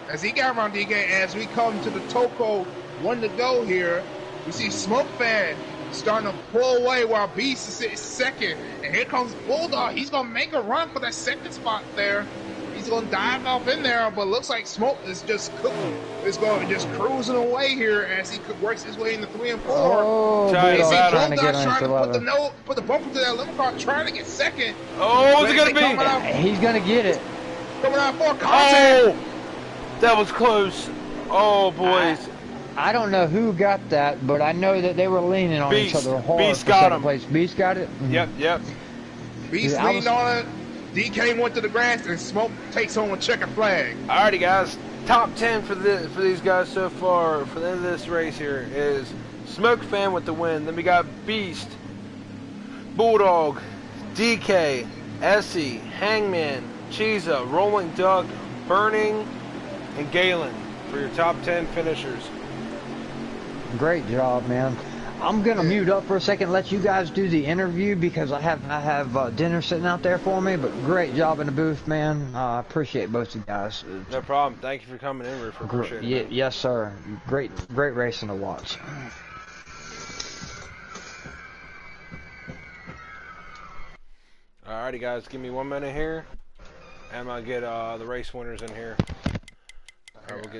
As he got around DK, as we come to the Toco 1 to go here, we see Smoke Fan starting to pull away while Beast is 2nd. And here comes Bulldog. He's going to make a run for that 2nd spot there. He's going to dive off in there, but looks like Smoke is just cruising away here as he works his way into 3 and 4. Oh, Bulldog's trying to get trying into to put the bumper to that limo car, trying to get 2nd. Oh, what's it going to be? He's going to get it. Coming out for contact. Oh! That was close. Oh, boys. I don't know who got that, but I know that they were leaning on each other hard. Beast for got 2nd him. place. Beast got it? Yep. Beast leaned on it. DK went to the grass, and Smoke takes home a checkered flag. Alrighty, guys. Top 10 for these guys so far for the end of this race here is Smoke Fan with the win. Then we got Beast, Bulldog, DK, Essie, Hangman, Cheesa, Rolling Duck, Burning, and Galen for your top 10 finishers. Great job, man. I'm gonna mute up for a second, let you guys do the interview because I have dinner sitting out there for me. But great job in the booth, man. I appreciate both you guys. No problem. Thank you for coming in, Roofer. Appreciate it. Yes, sir. Great racing to watch. Alrighty, guys. Give me 1 minute here. I'm gonna get the race winners in here. Alright, we'll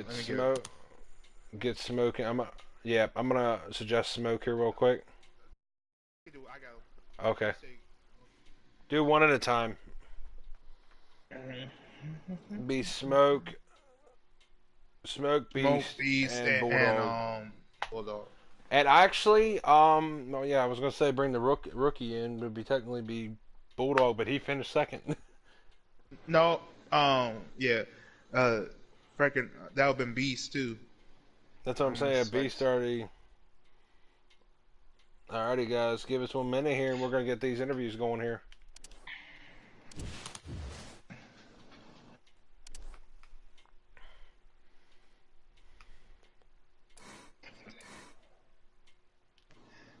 get smoking. I'm gonna suggest Smoke here real quick. Okay. Do one at a time. Be Smoke, Beast, and Bulldog. And actually, well, yeah, I was gonna say bring the rookie in. Would be technically be Bulldog, but he finished 2nd. No, yeah, freaking that would've been Beast too. That's what I'm saying. Beast already. Alrighty, guys, give us 1 minute here, and we're gonna get these interviews going here.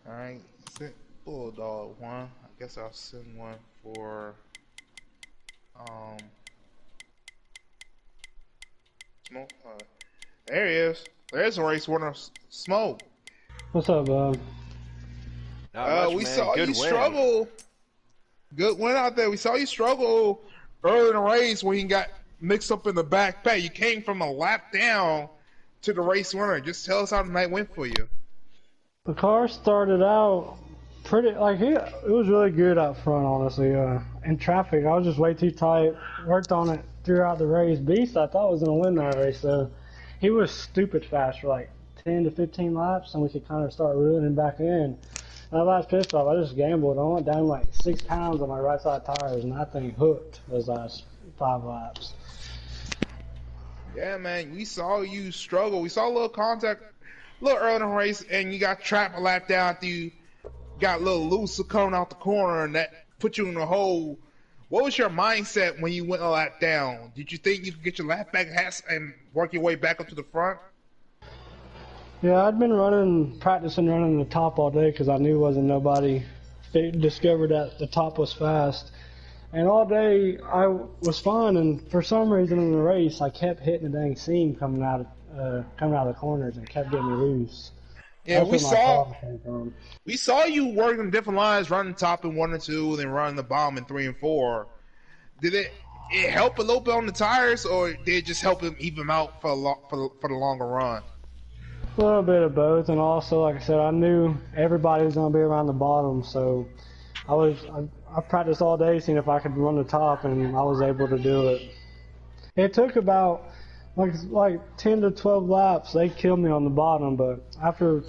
All right, send Bulldog one. I guess I'll send one for Smoke. There he is. There's a race winner, Smoke. What's up, Bob? Not much, We man. saw Good you win. struggle. Good win out there. We saw you struggle early in the race when you got mixed up in the backpack. You came from a lap down to the race winner. Just tell us how the night went for you. The car started out pretty like it was really good up front, honestly. In traffic, I was just way too tight. Worked on it throughout the race. Beast, I thought was gonna win that race, so he was stupid fast for like 10 to 15 laps, and we could kind of start reeling back in. That last pit stop, I just gambled. I went down like 6 pounds on my right side tires, and that thing hooked those last 5 laps. Yeah, man. We saw you struggle. We saw a little contact, a little early in the race, and you got trapped a lap down after you got a little loose coming out the corner, and that put you in the hole. What was your mindset when you went a lap down? Did you think you could get your lap back and work your way back up to the front? Yeah, I'd been practicing running the top all day because I knew wasn't nobody discovered that the top was fast. And all day I was fine, and for some reason in the race I kept hitting the dang seam coming out of the corners and kept getting loose. Yeah, That's where my problem came from. we saw you working different lines, running top in 1 and 2, then running the bottom in 3 and 4. Did it help a little bit on the tires, or did it just help him even out for the longer run? A little bit of both, and also, like I said, I knew everybody was going to be around the bottom, so I practiced all day seeing if I could run the top, and I was able to do it. It took about like 10 to 12 laps. They killed me on the bottom, but after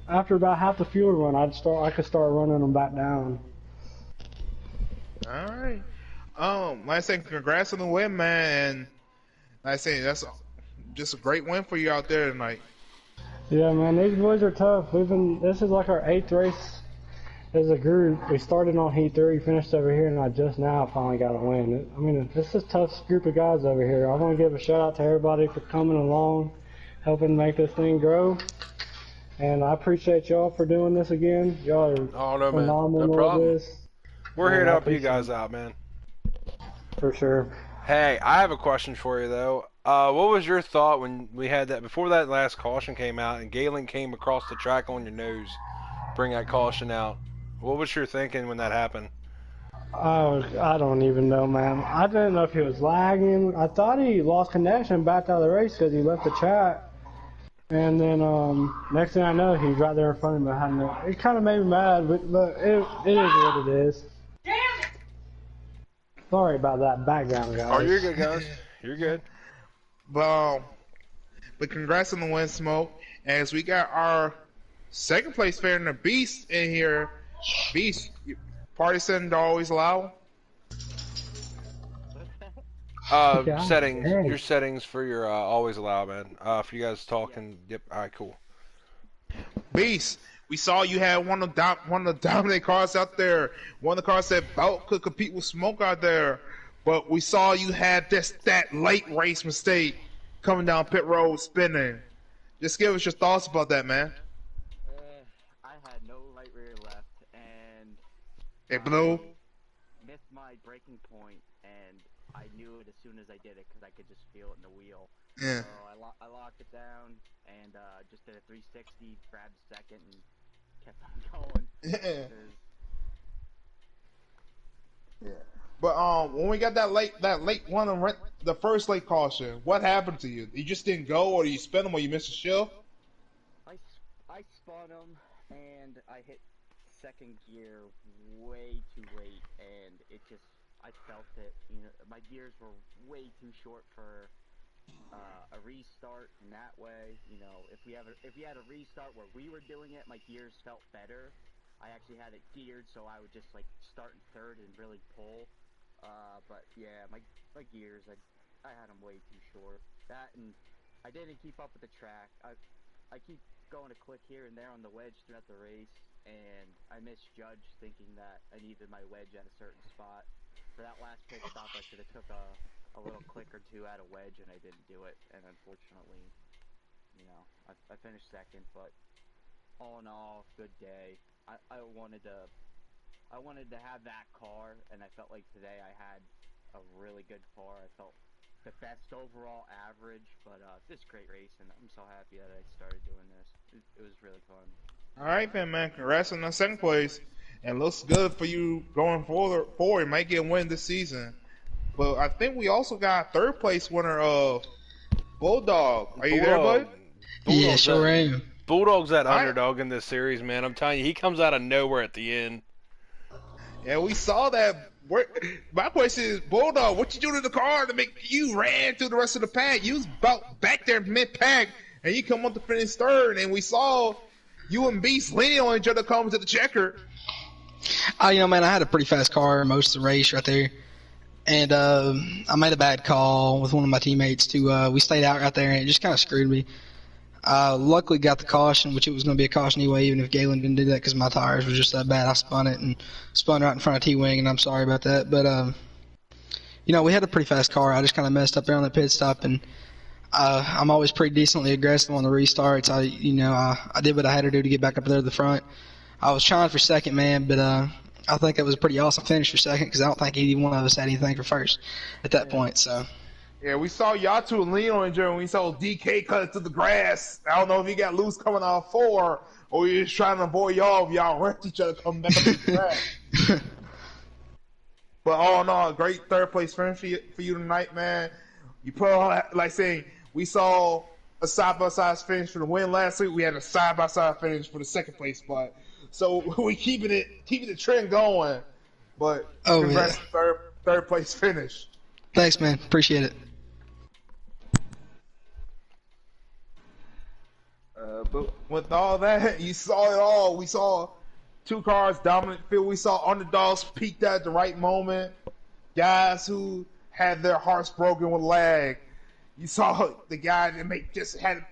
about half the fuel run, I could start running them back down. All right. Like I said, congrats on the win, man. And like I say, that's just a great win for you out there tonight. Yeah, man, these boys are tough. This is like our 8th race as a group. We started on Heat 3, finished over here, and I just now finally got a win. I mean, this is a tough group of guys over here. I want to give a shout out to everybody for coming along, helping make this thing grow. And I appreciate y'all for doing this again. Y'all are phenomenal no problem. at this. We're here to help you guys out, man. For sure. Hey, I have a question for you though. What was your thought when we had that before that last caution came out and Galen came across the track on your nose, bring that caution out? What was your thinking when that happened? Oh, I don't even know, man. I didn't know if he was lagging. I thought he lost connection, backed out of the race because he left the track. And then next thing I know, he's right there in front of me behind me. It kind of made me mad, but look, it is what it is. Damn it! Sorry about that background, guys. Oh, you're good, guys. You're good. But congrats on the win, Smoke. As we got our second place fair in the Beast in here. Beast, party setting to always allow? Settings. dang. Your settings for your always allow, man. For you guys talking. Yep. All right. Cool. Beast, we saw you had one of the dominant cars out there. One of the cars that about could compete with Smoke out there. But we saw you had that late race mistake coming down pit road spinning. Just give us your thoughts about that, man. I had no right rear left, and It blew. missed my braking point, and I knew it as soon as I did it because I could just feel it in the wheel. Yeah. So I locked it down and just did a 360, grabbed second, and kept on going. Yeah. Yeah. But when we got that late one, the first late caution, what happened to you? You just didn't go, or you spin them, or you missed a shift? I spun them, and I hit second gear way too late, and I felt it. You know, my gears were way too short for a restart in that way. You know, if we had a restart where we were doing it, my gears felt better. I actually had it geared so I would just like start in third and really pull. But yeah, my gears, I had them way too short. That, and I didn't keep up with the track. I keep going a click here and there on the wedge throughout the race, and I misjudged thinking that I needed my wedge at a certain spot. For that last pit stop, I should have took a little click or two at a wedge, and I didn't do it. And unfortunately, you know, I finished second. But all in all, good day. I wanted to have that car, and I felt like today I had a really good car. I felt the best overall average, but this great race, and I'm so happy that I started doing this. It was really fun. All right, then, man. Congrats on the second place, and looks good for you going forward. You might get a win this season, but I think we also got a third place winner of Bulldog. Are you there, bud? Bulldog, Yeah, Bulldog's sure that, am. Bulldog's that I underdog in this series, man. I'm telling you, he comes out of nowhere at the end. Yeah, we saw that. My question is, Bulldog, what you do to the car to make you ran through the rest of the pack? You was about back there mid pack, and you come up to finish third, and we saw you and Beast leaning on each other coming to the checker. Man, I had a pretty fast car most of the race right there. And I made a bad call with one of my teammates we stayed out right there, and it just kind of screwed me. Luckily got the caution, which it was going to be a caution anyway, even if Galen didn't do that because my tires were just that bad. I spun it and spun right in front of T-Wing, and I'm sorry about that. But, we had a pretty fast car. I just kind of messed up there on the pit stop, and I'm always pretty decently aggressive on the restarts. I did what I had to do to get back up there to the front. I was trying for second, man, but I think it was a pretty awesome finish for second because I don't think either one of us had anything for first at that point. So. Yeah, we saw y'all two lean on each other, and we saw DK cut it to the grass. I don't know if he got loose coming off 4, or he was trying to avoid y'all if y'all wrecked each other coming back up to the grass. But all in all, a great third place finish for you tonight, man. You put on, like saying, we saw a side-by-side finish for the win last week. We had a side-by-side finish for the second place spot. So we keeping the trend going. But congrats to third place finish. Thanks, man. Appreciate it. But with all that, you saw it all. We saw 2 cars dominant field. We saw underdogs peaked at the right moment. Guys who had their hearts broken with lag. You saw the guy that just had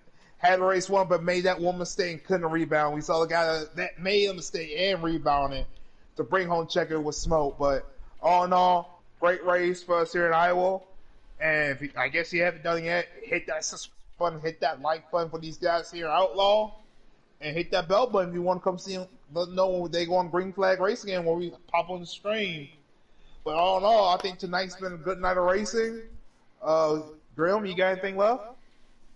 a race one, but made that one mistake and couldn't rebound. We saw the guy that made a mistake and rebounded to bring home checker with smoke. But all in all, great race for us here in Iowa. And I guess you haven't done it yet, hit that subscribe button, hit that like button for these guys here in Outlaw, and hit that bell button if you want to come see them. Let them know when they go on Green Flag Race again when we pop on the stream. But all in all, I think tonight's been a good night of racing. Grim, you got anything left?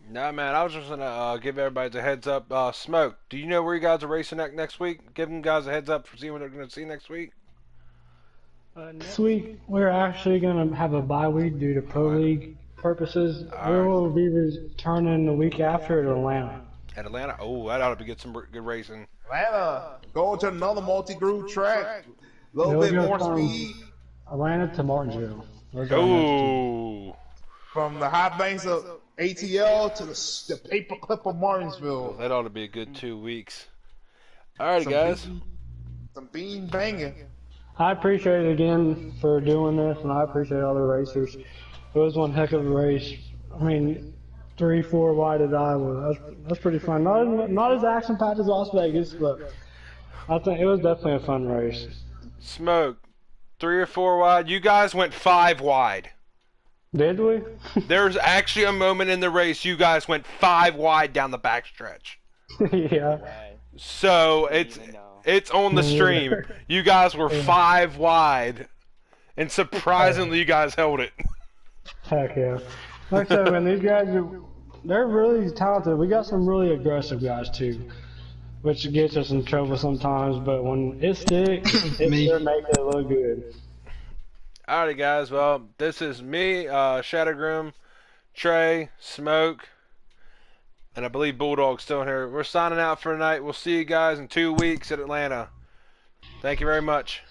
Nah, man, I was just gonna give everybody a heads up. Smoke, do you know where you guys are racing next week? Give them guys a heads up for seeing what they're gonna see next week. Next week, we're actually going to have a bye week due to Pro League purposes. We will be returning the week after at Atlanta. At Atlanta? Oh, that ought to get some good racing. Atlanta, going to another multi-groove track. A little bit more speed. Atlanta to Martinsville. Oh. From the high banks of ATL to the paperclip of Martinsville. That ought to be a good 2 weeks. Alrighty, guys. Some bean banging. I appreciate it again for doing this, and I appreciate all the racers. It was one heck of a race. I mean, 3-4 wide at Iowa. That's pretty fun. Not as action-packed as Las Vegas, but I think it was definitely a fun race. Smoke, 3 or 4 wide. You guys went 5 wide. Did we? There's actually a moment in the race you guys went 5 wide down the backstretch. Yeah. So it's on the stream. You guys were 5 wide, and surprisingly, you guys held it. Heck yeah. Like I said, man, these guys, they're really talented. We got some really aggressive guys, too, which gets us in trouble sometimes, but when it sticks, they're making it look good. Alrighty, guys. Well, this is me, Shadowgrim, Trey, Smoke, and I believe Bulldog's still in here. We're signing out for tonight. We'll see you guys in 2 weeks at Atlanta. Thank you very much.